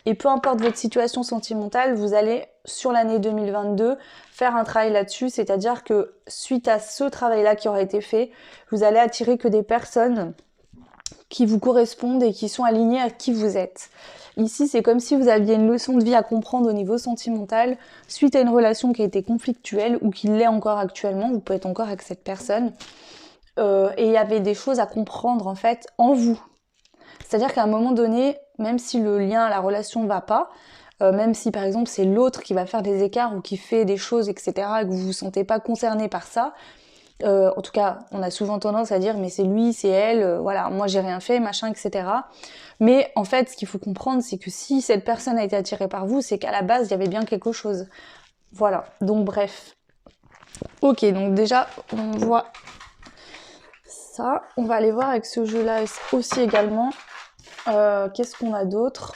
Et peu importe votre situation sentimentale, vous allez sur l'année 2022 faire un travail là-dessus. C'est-à-dire que suite à ce travail-là qui aura été fait, vous allez attirer que des personnes qui vous correspondent et qui sont alignées à qui vous êtes. Ici, c'est comme si vous aviez une leçon de vie à comprendre au niveau sentimental suite à une relation qui a été conflictuelle ou qui l'est encore actuellement. Vous pouvez être encore avec cette personne. Et il y avait des choses à comprendre en fait en vous. C'est-à-dire qu'à un moment donné, même si le lien, la relation ne va pas, même si par exemple c'est l'autre qui va faire des écarts ou qui fait des choses, etc., et que vous vous sentez pas concerné par ça, en tout cas, on a souvent tendance à dire mais c'est lui, c'est elle, voilà, moi j'ai rien fait, machin, etc. Mais en fait, ce qu'il faut comprendre, c'est que si cette personne a été attirée par vous, c'est qu'à la base, il y avait bien quelque chose. Voilà, donc bref. Ok, donc déjà, on voit ça. On va aller voir avec ce jeu-là aussi également. Qu'est-ce qu'on a d'autre ?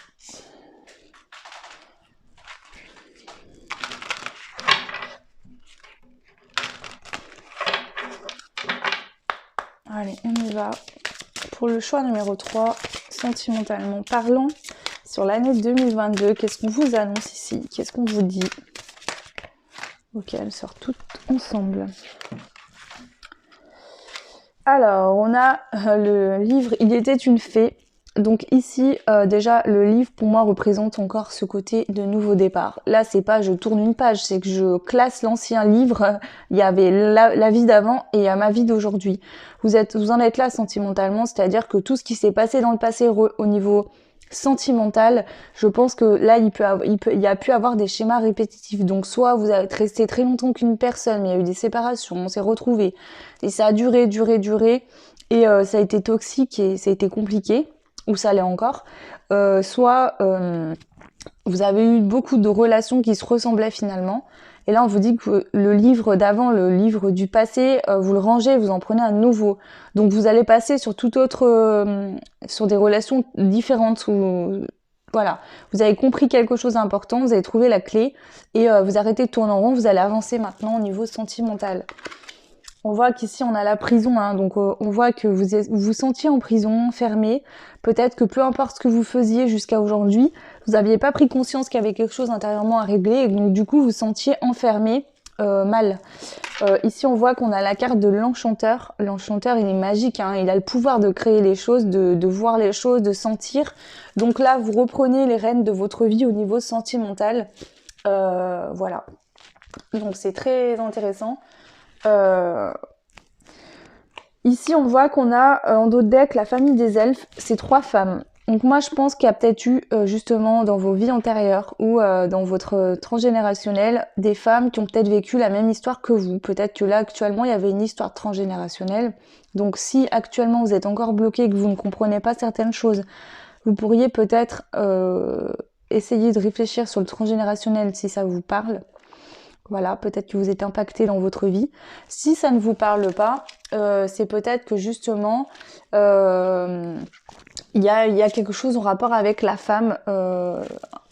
Allez, on y va. Pour le choix numéro 3, sentimentalement parlant, sur l'année 2022, qu'est-ce qu'on vous annonce ici ? Qu'est-ce qu'on vous dit ? Ok, elles sortent toutes ensemble. Alors, on a le livre « Il était une fée ». Donc ici, déjà, le livre, pour moi, représente encore ce côté de nouveau départ. Là, c'est pas je tourne une page, c'est que je classe l'ancien livre. Il y avait la vie d'avant et il y a ma vie d'aujourd'hui. Vous en êtes là sentimentalement, c'est-à-dire que tout ce qui s'est passé dans le passé au niveau sentimental, je pense que là, il y a pu avoir des schémas répétitifs. Donc soit vous êtes resté très longtemps qu'une personne, mais il y a eu des séparations, on s'est retrouvés. Et ça a duré. Et ça a été toxique et ça a été compliqué ou ça l'est encore, soit vous avez eu beaucoup de relations qui se ressemblaient finalement, et là on vous dit que le livre d'avant, le livre du passé, vous le rangez, vous en prenez un nouveau. Donc vous allez passer sur tout autre, sur des relations différentes, où, voilà, vous avez compris quelque chose d'important, vous avez trouvé la clé, et vous arrêtez de tourner en rond, vous allez avancer maintenant au niveau sentimental. On voit qu'ici on a la prison, hein, donc on voit que vous vous sentiez en prison, fermé. Peut-être que peu importe ce que vous faisiez jusqu'à aujourd'hui, vous n'aviez pas pris conscience qu'il y avait quelque chose intérieurement à régler, et donc du coup vous sentiez enfermé, mal. Ici on voit qu'on a la carte de l'enchanteur. L'enchanteur il est magique, hein, il a le pouvoir de créer les choses, de voir les choses, de sentir. Donc là vous reprenez les rênes de votre vie au niveau sentimental. Voilà. Donc c'est très intéressant. Ici, on voit qu'on a en dos de deck la famille des elfes, c'est 3 femmes. Donc moi, je pense qu'il y a peut-être eu justement dans vos vies antérieures ou dans votre transgénérationnel des femmes qui ont peut-être vécu la même histoire que vous. Peut-être que là, actuellement, il y avait une histoire transgénérationnelle. Donc si actuellement vous êtes encore bloqué et que vous ne comprenez pas certaines choses, vous pourriez peut-être essayer de réfléchir sur le transgénérationnel si ça vous parle. Voilà, peut-être que vous êtes impacté dans votre vie. Si ça ne vous parle pas, c'est peut-être que justement, il y a quelque chose en rapport avec la femme.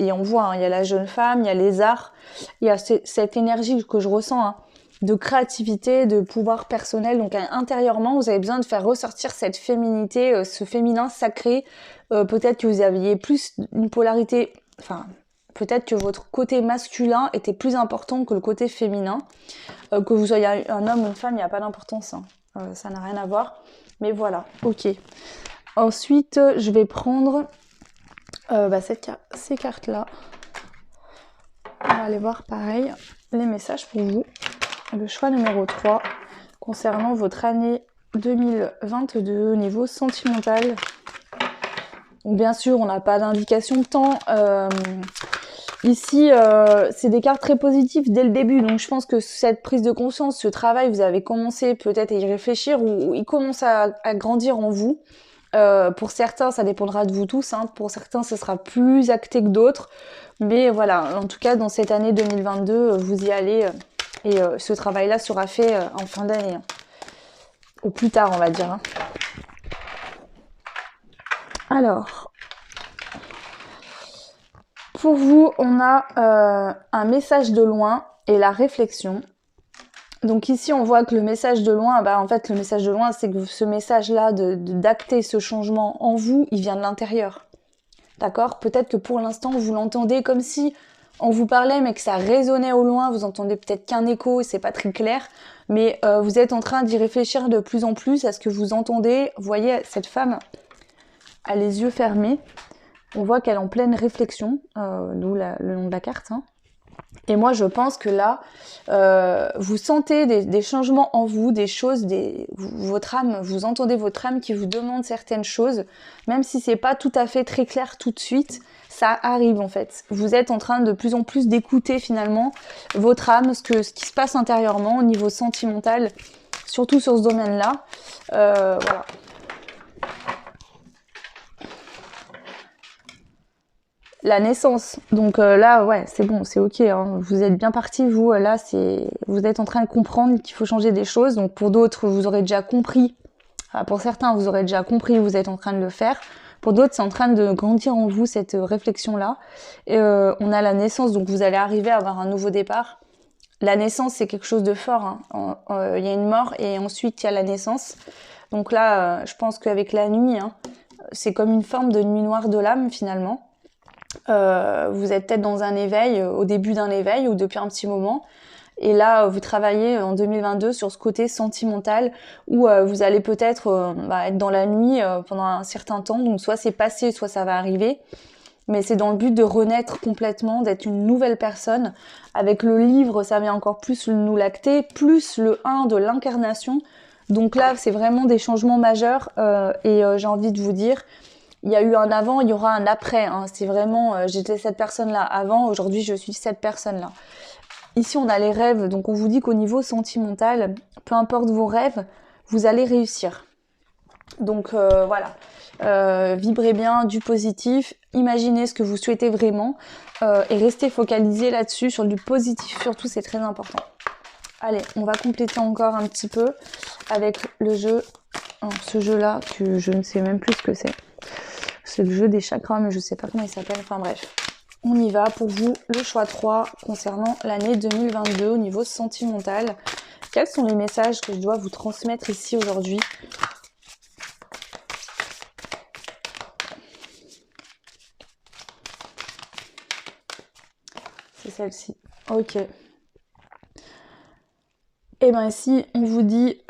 Et on voit, hein, il y a la jeune femme, il y a les arts, il y a cette énergie que je ressens, hein, de créativité, de pouvoir personnel. Donc intérieurement, vous avez besoin de faire ressortir cette féminité, ce féminin sacré. Peut-être que vous aviez plus une polarité... Enfin, peut-être que votre côté masculin était plus important que le côté féminin. Que vous soyez un homme ou une femme, il n'y a pas d'importance. Hein. Ça n'a rien à voir. Mais voilà, ok. Ensuite, je vais prendre ces cartes-là. On va aller voir pareil les messages pour vous. Le choix numéro 3 concernant votre année 2022 au niveau sentimental. Donc, bien sûr, on n'a pas d'indication de temps. Ici, c'est des cartes très positives dès le début, donc je pense que cette prise de conscience, ce travail, vous avez commencé peut-être à y réfléchir ou il commence à grandir en vous. Pour certains, ça dépendra de vous tous, hein. Pour certains, ce sera plus acté que d'autres. Mais voilà, en tout cas, dans cette année 2022, vous y allez et ce travail-là sera fait en fin d'année. Hein. Au plus tard, on va dire. Hein. Alors... Pour vous, on a un message de loin et la réflexion. Donc ici, on voit que le message de loin, en fait, le message de loin, c'est que ce message-là d'acter ce changement en vous, il vient de l'intérieur. D'accord ? Peut-être que pour l'instant, vous l'entendez comme si on vous parlait, mais que ça résonnait au loin. Vous entendez peut-être qu'un écho, c'est pas très clair. Mais vous êtes en train d'y réfléchir de plus en plus à ce que vous entendez. Vous voyez, cette femme a les yeux fermés. On voit qu'elle est en pleine réflexion, d'où le nom de la carte. Hein. Et moi, je pense que là, vous sentez des changements en vous, des choses, votre âme, vous entendez votre âme qui vous demande certaines choses, même si c'est pas tout à fait très clair tout de suite, ça arrive en fait. Vous êtes en train de plus en plus d'écouter finalement votre âme, ce qui se passe intérieurement au niveau sentimental, surtout sur ce domaine-là. Voilà. La naissance. Donc là, ouais, c'est bon, c'est ok. Hein. Vous êtes bien parti, vous. Là, vous êtes en train de comprendre qu'il faut changer des choses. Donc pour d'autres, vous aurez déjà compris. Enfin, pour certains, vous aurez déjà compris, vous êtes en train de le faire. Pour d'autres, c'est en train de grandir en vous, cette réflexion-là. Et on a la naissance, donc vous allez arriver à avoir un nouveau départ. La naissance, c'est quelque chose de fort. Hein. Il y a une mort et ensuite, il y a la naissance. Donc là, je pense qu'avec la nuit, hein, c'est comme une forme de nuit noire de l'âme, finalement. Vous êtes peut-être dans un éveil, au début d'un éveil ou depuis un petit moment. Et là, vous travaillez en 2022 sur ce côté sentimental où vous allez peut-être être dans la nuit pendant un certain temps. Donc soit c'est passé, soit ça va arriver. Mais c'est dans le but de renaître complètement, d'être une nouvelle personne. Avec le livre, ça vient encore plus nous l'acter, plus le 1 de l'incarnation. Donc là, c'est vraiment des changements majeurs et j'ai envie de vous dire, il y a eu un avant, il y aura un après. Hein. C'est vraiment, j'étais cette personne-là avant, aujourd'hui je suis cette personne-là. Ici, on a les rêves, donc on vous dit qu'au niveau sentimental, peu importe vos rêves, vous allez réussir. Donc voilà, vibrez bien du positif, imaginez ce que vous souhaitez vraiment et restez focalisé là-dessus, sur du positif surtout, c'est très important. Allez, on va compléter encore un petit peu avec le jeu, ce jeu-là que je ne sais même plus ce que c'est. C'est le jeu des chakras, mais je sais pas comment il s'appelle, enfin bref. On y va pour vous, le choix 3 concernant l'année 2022 au niveau sentimental. Quels sont les messages que je dois vous transmettre ici aujourd'hui ? C'est celle-ci. Ok. Et bien ici, on vous dit...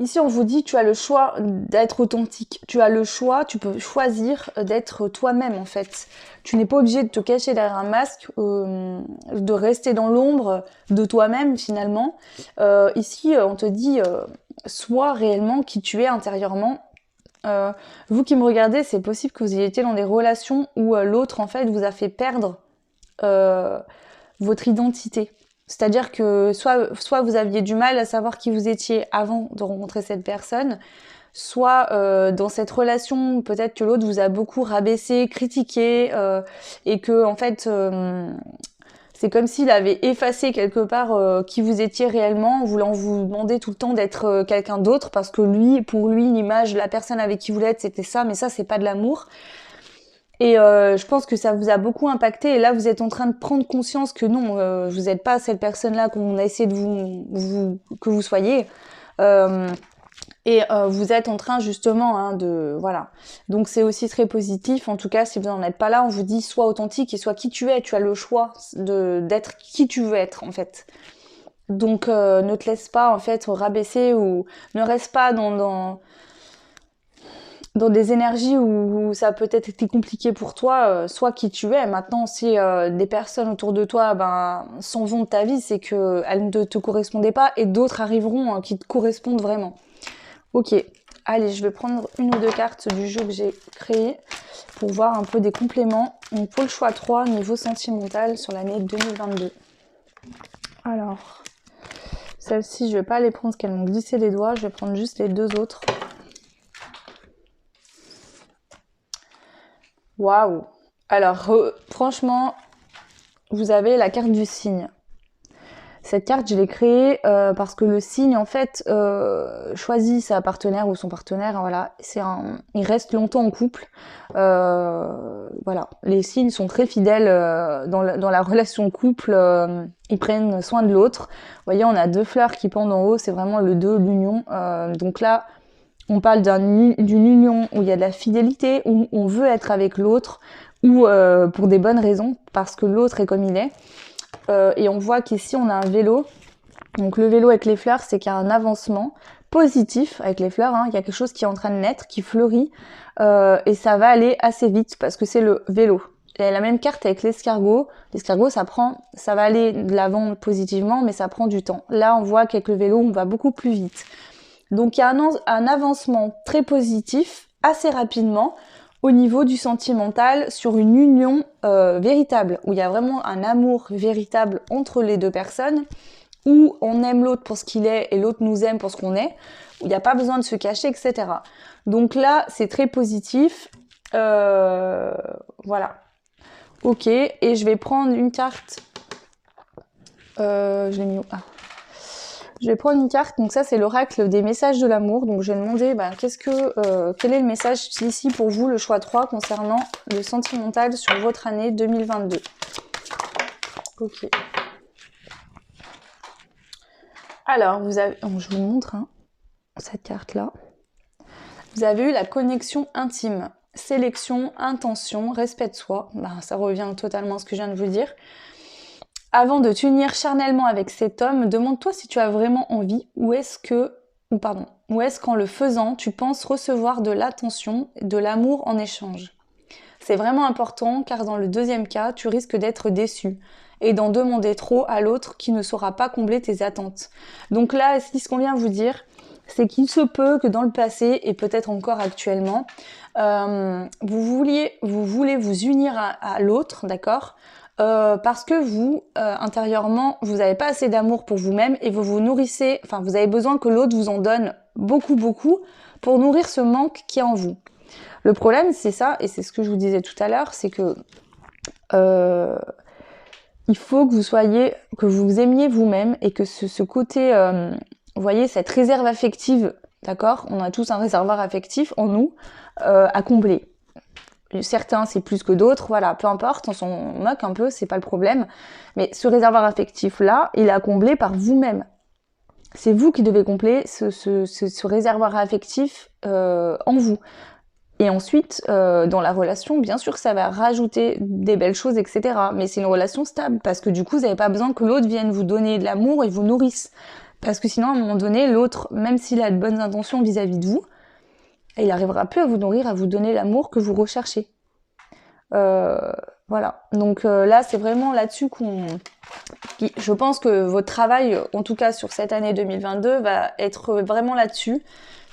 Ici, on vous dit, tu as le choix d'être authentique. Tu as le choix, tu peux choisir d'être toi-même, en fait. Tu n'es pas obligé de te cacher derrière un masque, de rester dans l'ombre de toi-même, finalement. Ici, on te dit, sois réellement qui tu es intérieurement. Vous qui me regardez, c'est possible que vous ayez été dans des relations où l'autre, en fait, vous a fait perdre votre identité. C'est-à-dire que soit vous aviez du mal à savoir qui vous étiez avant de rencontrer cette personne, soit dans cette relation, peut-être que l'autre vous a beaucoup rabaissé, critiqué, et que en fait, c'est comme s'il avait effacé quelque part qui vous étiez réellement, en voulant vous demander tout le temps d'être quelqu'un d'autre, parce que lui, pour lui, l'image de la personne avec qui vous l'êtes, c'était ça, mais ça, c'est pas de l'amour. Et je pense que ça vous a beaucoup impacté. Et là, vous êtes en train de prendre conscience que non, vous n'êtes pas cette personne-là qu'on a essayé de que vous soyez. Vous êtes en train justement de voilà. Donc c'est aussi très positif. En tout cas, si vous n'en êtes pas là, on vous dit sois authentique et sois qui tu es. Tu as le choix d'être qui tu veux être en fait. Donc ne te laisse pas en fait rabaisser ou ne reste pas dans des énergies où ça a peut-être été compliqué pour toi, sois qui tu es. Maintenant, si des personnes autour de toi s'en vont de ta vie, c'est qu'elles ne te correspondaient pas et d'autres arriveront qui te correspondent vraiment. Ok, allez, je vais prendre une ou deux cartes du jeu que j'ai créé pour voir un peu des compléments. Donc pour le choix 3, niveau sentimental sur l'année 2022. Alors, celle-ci, je vais pas les prendre parce qu'elles m'ont glissé les doigts, je vais prendre juste les deux autres. Waouh! Alors, franchement, vous avez la carte du cygne. Cette carte, je l'ai créée parce que le cygne, en fait, choisit sa partenaire ou son partenaire. Voilà, il reste longtemps en couple. Voilà, les cygnes sont très fidèles dans la relation couple. Ils prennent soin de l'autre. Vous voyez, on a deux fleurs qui pendent en haut. C'est vraiment le 2, l'union. Donc là, on parle d'une union où il y a de la fidélité, où on veut être avec l'autre, ou pour des bonnes raisons, parce que l'autre est comme il est. Et on voit qu'ici, on a un vélo. Donc le vélo avec les fleurs, c'est qu'il y a un avancement positif avec les fleurs. Il y a quelque chose qui est en train de naître, qui fleurit. Et ça va aller assez vite, parce que c'est le vélo. Il y a la même carte avec l'escargot. L'escargot, ça va aller de l'avant positivement, mais ça prend du temps. Là, on voit qu'avec le vélo, on va beaucoup plus vite. Donc il y a un avancement très positif, assez rapidement, au niveau du sentimental, sur une union véritable, où il y a vraiment un amour véritable entre les deux personnes, où on aime l'autre pour ce qu'il est et l'autre nous aime pour ce qu'on est, où il n'y a pas besoin de se cacher, etc. Donc là, c'est très positif. Voilà. Ok, et je vais prendre une carte. Je l'ai mis où ? Je vais prendre une carte, donc ça c'est l'oracle des messages de l'amour. Donc je vais demander quel est le message ici pour vous, le choix 3, concernant le sentimental sur votre année 2022. Ok. Alors, je vous montre cette carte-là. Vous avez eu la connexion intime. sélection, intention, respect de soi. Ben, ça revient totalement à ce que je viens de vous dire. Avant de t'unir charnellement avec cet homme, demande-toi si tu as vraiment envie ou est-ce qu'en le faisant, tu penses recevoir de l'attention, de l'amour en échange. C'est vraiment important car dans le deuxième cas, tu risques d'être déçu et d'en demander trop à l'autre qui ne saura pas combler tes attentes. Donc là, ce qu'on vient vous dire, c'est qu'il se peut que dans le passé et peut-être encore actuellement, vous voulez vous unir à l'autre, d'accord, parce que vous, intérieurement, vous n'avez pas assez d'amour pour vous-même et vous vous nourrissez, enfin vous avez besoin que l'autre vous en donne beaucoup, beaucoup pour nourrir ce manque qui est en vous. Le problème, c'est ça, et c'est ce que je vous disais tout à l'heure, c'est que il faut que vous vous aimiez vous-même et que ce côté, vous voyez, cette réserve affective, d'accord, on a tous un réservoir affectif en nous, à combler. Certains, c'est plus que d'autres, voilà, peu importe, on s'en moque un peu, c'est pas le problème. Mais ce réservoir affectif-là, il est à combler par vous-même. C'est vous qui devez combler ce réservoir affectif en vous. Et ensuite, dans la relation, bien sûr, ça va rajouter des belles choses, etc. Mais c'est une relation stable, parce que du coup, vous n'avez pas besoin que l'autre vienne vous donner de l'amour et vous nourrisse. Parce que sinon, à un moment donné, l'autre, même s'il a de bonnes intentions vis-à-vis de vous, il n'arrivera plus à vous nourrir, à vous donner l'amour que vous recherchez. Voilà. Donc là, c'est vraiment là-dessus je pense que votre travail, en tout cas sur cette année 2022, va être vraiment là-dessus,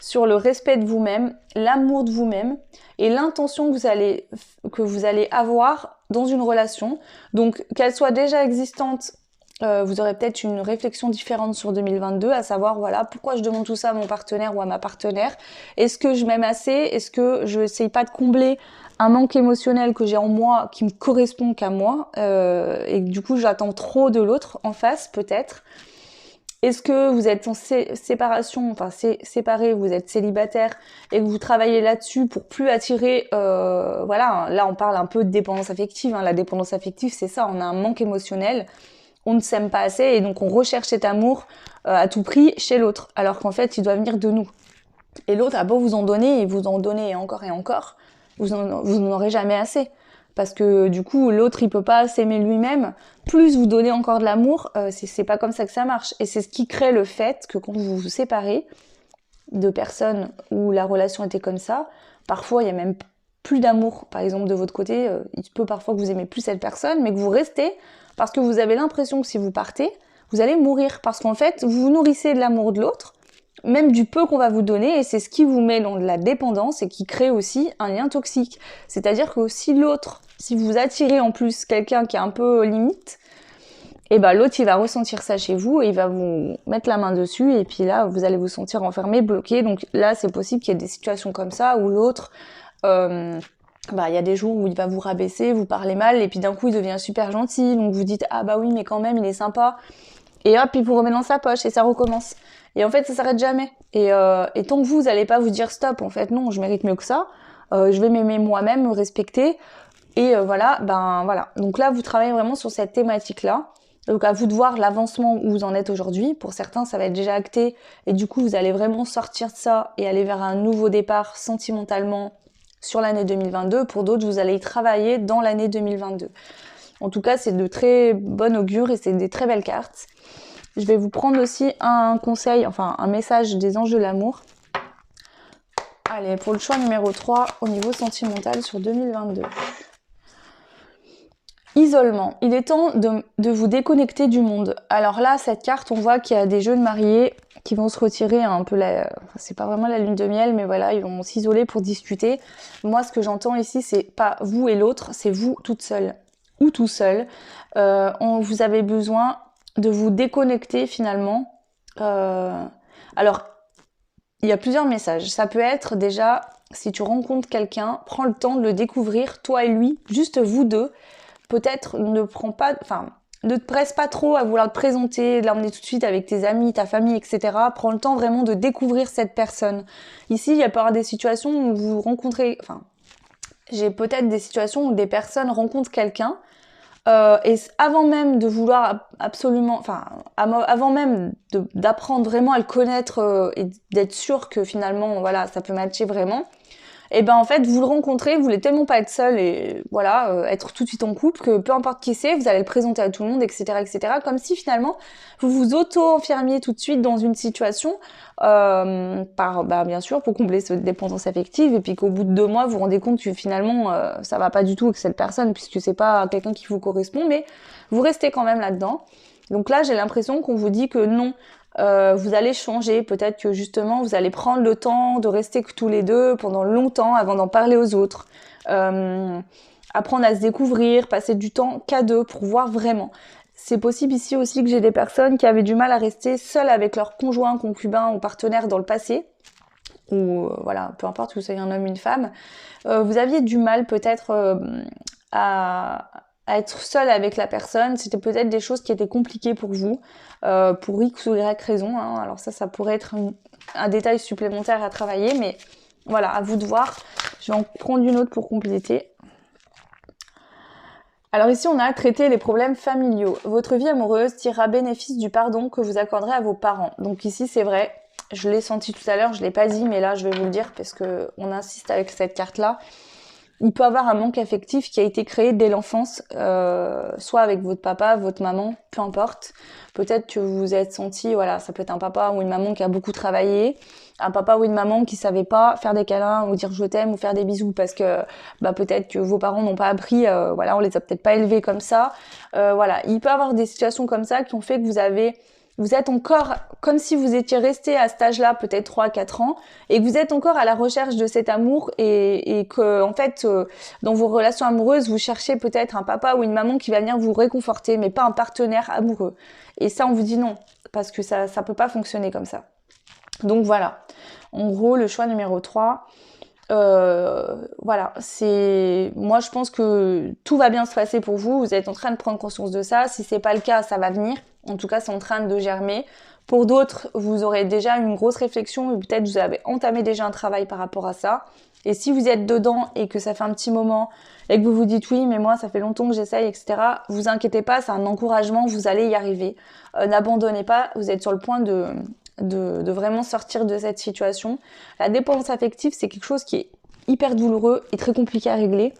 sur le respect de vous-même, l'amour de vous-même et l'intention que vous allez avoir dans une relation. Donc qu'elle soit déjà existante, vous aurez peut-être une réflexion différente sur 2022, à savoir voilà pourquoi je demande tout ça à mon partenaire ou à ma partenaire. Est-ce que je m'aime assez? Est-ce que je n'essaye pas de combler un manque émotionnel que j'ai en moi qui me correspond qu'à moi et du coup j'attends trop de l'autre en face peut-être. Est-ce que vous êtes en séparation, enfin séparé, vous êtes célibataire et que vous travaillez là-dessus pour plus attirer, voilà, là on parle un peu de dépendance affective, hein. La dépendance affective c'est ça, on a un manque émotionnel, on ne s'aime pas assez et donc on recherche cet amour à tout prix chez l'autre, alors qu'en fait il doit venir de nous. Et l'autre a beau vous en donner et vous en donner encore et encore, vous n'en aurez jamais assez. Parce que du coup, l'autre, il peut pas s'aimer lui-même. Plus vous donnez encore de l'amour, c'est pas comme ça que ça marche. Et c'est ce qui crée le fait que quand vous vous séparez de personnes où la relation était comme ça, parfois il y a même plus d'amour. Par exemple, de votre côté, il peut parfois que vous aimez plus cette personne, mais que vous restez parce que vous avez l'impression que si vous partez, vous allez mourir. Parce qu'en fait, vous vous nourrissez de l'amour de l'autre, même du peu qu'on va vous donner, et c'est ce qui vous met dans de la dépendance et qui crée aussi un lien toxique. C'est-à-dire que si vous attirez en plus quelqu'un qui est un peu limite, et ben l'autre il va ressentir ça chez vous et il va vous mettre la main dessus et puis là vous allez vous sentir enfermé, bloqué. Donc là c'est possible qu'il y ait des situations comme ça où l'autre, il y a des jours où il va vous rabaisser, vous parler mal et puis d'un coup il devient super gentil, donc vous dites ah bah oui mais quand même il est sympa. Et hop, il vous remet dans sa poche et ça recommence. Et en fait, ça s'arrête jamais. Et tant que vous allez pas vous dire stop, en fait, non, je mérite mieux que ça. Je vais m'aimer moi-même, me respecter. Et voilà. Donc là, vous travaillez vraiment sur cette thématique-là. Donc à vous de voir l'avancement où vous en êtes aujourd'hui. Pour certains, ça va être déjà acté. Et du coup, vous allez vraiment sortir de ça et aller vers un nouveau départ sentimentalement sur l'année 2022. Pour d'autres, vous allez y travailler dans l'année 2022. En tout cas, c'est de très bon augure et c'est des très belles cartes. Je vais vous prendre aussi un conseil, enfin un message des anges de l'amour. Allez, pour le choix numéro 3, au niveau sentimental sur 2022. Isolement. Il est temps de vous déconnecter du monde. Alors là, cette carte, on voit qu'il y a des jeunes mariés qui vont se retirer un peu c'est pas vraiment la lune de miel, mais voilà, ils vont s'isoler pour discuter. Moi, ce que j'entends ici, c'est pas vous et l'autre, c'est vous toute seule ou tout seul. Vous avez besoin de vous déconnecter finalement. Alors, il y a plusieurs messages. Ça peut être déjà, si tu rencontres quelqu'un, prends le temps de le découvrir, toi et lui, juste vous deux. Peut-être ne te presse pas trop à vouloir te présenter, de l'emmener tout de suite avec tes amis, ta famille, etc. Prends le temps vraiment de découvrir cette personne. Ici, il y a pas des situations où vous rencontrez... j'ai peut-être des situations où des personnes rencontrent quelqu'un et avant même de vouloir absolument, avant même d'apprendre vraiment à le connaître et d'être sûr que finalement, voilà, ça peut matcher vraiment, et ben en fait vous le rencontrez, vous voulez tellement pas être seul et voilà, être tout de suite en couple, que peu importe qui c'est, vous allez le présenter à tout le monde, etc., comme si finalement vous vous auto-enfermiez tout de suite dans une situation, bien sûr pour combler cette dépendance affective, et puis qu'au bout de 2 mois vous vous rendez compte que finalement ça va pas du tout avec cette personne, puisque c'est pas quelqu'un qui vous correspond, mais vous restez quand même là-dedans. Donc là j'ai l'impression qu'on vous dit que non, vous allez changer, peut-être que justement vous allez prendre le temps de rester que tous les deux pendant longtemps avant d'en parler aux autres, apprendre à se découvrir, passer du temps qu'à deux pour voir vraiment. C'est possible ici aussi que j'ai des personnes qui avaient du mal à rester seules avec leur conjoint, concubin ou partenaire dans le passé, ou voilà, peu importe que vous soyez un homme ou une femme, vous aviez du mal peut-être à être seul avec la personne, c'était peut-être des choses qui étaient compliquées pour vous, pour X ou Y raison, hein. Alors ça pourrait être un détail supplémentaire à travailler, mais voilà, à vous de voir. Je vais en prendre une autre pour compléter. Alors ici, on a traité les problèmes familiaux. Votre vie amoureuse tirera bénéfice du pardon que vous accorderez à vos parents. Donc ici, c'est vrai, je l'ai senti tout à l'heure, je l'ai pas dit, mais là, je vais vous le dire parce que on insiste avec cette carte-là. Il peut avoir un manque affectif qui a été créé dès l'enfance, soit avec votre papa, votre maman, peu importe. Peut-être que vous vous êtes senti, voilà, ça peut être un papa ou une maman qui a beaucoup travaillé, un papa ou une maman qui savait pas faire des câlins ou dire je t'aime ou faire des bisous parce que peut-être que vos parents n'ont pas appris, voilà, on les a peut-être pas élevés comme ça. Voilà, il peut y avoir des situations comme ça qui ont fait que vous êtes encore comme si vous étiez resté à cet âge-là, peut-être 3-4 ans, et que vous êtes encore à la recherche de cet amour, et que en fait, dans vos relations amoureuses, vous cherchez peut-être un papa ou une maman qui va venir vous réconforter, mais pas un partenaire amoureux. Et ça, on vous dit non, parce que ça peut pas fonctionner comme ça. Donc voilà, en gros, le choix numéro 3, voilà, moi je pense que tout va bien se passer pour vous. Vous êtes en train de prendre conscience de ça. Si c'est pas le cas, ça va venir. En tout cas, c'est en train de germer. Pour d'autres, vous aurez déjà une grosse réflexion, ou peut-être vous avez entamé déjà un travail par rapport à ça. Et si vous êtes dedans et que ça fait un petit moment et que vous vous dites oui, mais moi ça fait longtemps que j'essaye, etc. Vous inquiétez pas, c'est un encouragement, vous allez y arriver. N'abandonnez pas, vous êtes sur le point de vraiment sortir de cette situation. La dépendance affective, c'est quelque chose qui est hyper douloureux et très compliqué à régler.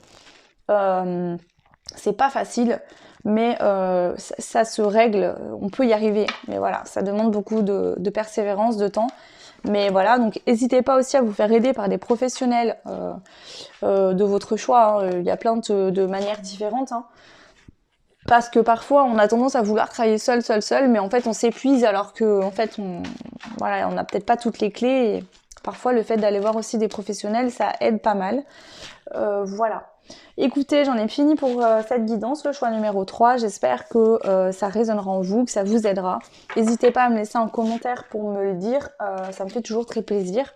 C'est pas facile, mais ça se règle, on peut y arriver. Mais voilà, ça demande beaucoup de persévérance, de temps. Mais voilà, donc n'hésitez pas aussi à vous faire aider par des professionnels de votre choix, hein. Il y a plein de manières différentes, hein. Parce que parfois on a tendance à vouloir travailler seul, mais en fait on s'épuise alors que en fait on n'a peut-être pas toutes les clés. Et parfois le fait d'aller voir aussi des professionnels, ça aide pas mal. Voilà. Écoutez, j'en ai fini pour cette guidance, le choix numéro 3. J'espère que ça résonnera en vous, que ça vous aidera. N'hésitez pas à me laisser un commentaire pour me le dire, ça me fait toujours très plaisir.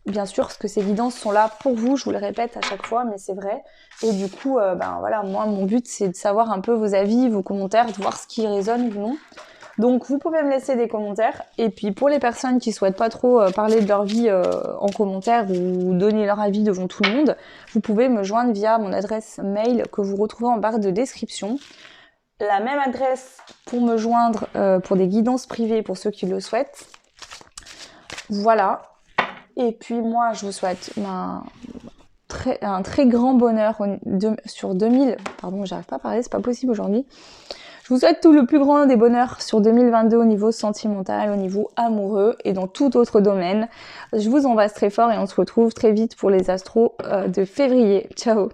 Bien sûr, parce que ces guidances sont là pour vous, je vous le répète à chaque fois, mais c'est vrai. Et du coup, voilà, moi, mon but, c'est de savoir un peu vos avis, vos commentaires, de voir ce qui résonne ou non. Donc, vous pouvez me laisser des commentaires. Et puis, pour les personnes qui souhaitent pas trop parler de leur vie en commentaire ou donner leur avis devant tout le monde, vous pouvez me joindre via mon adresse mail que vous retrouvez en barre de description. La même adresse pour me joindre pour des guidances privées pour ceux qui le souhaitent. Voilà. Et puis moi, je vous souhaite un très grand bonheur sur 2000... Pardon, j'arrive pas à parler, c'est pas possible aujourd'hui. Je vous souhaite tout le plus grand des bonheurs sur 2022 au niveau sentimental, au niveau amoureux et dans tout autre domaine. Je vous embrasse très fort et on se retrouve très vite pour les astros de février. Ciao!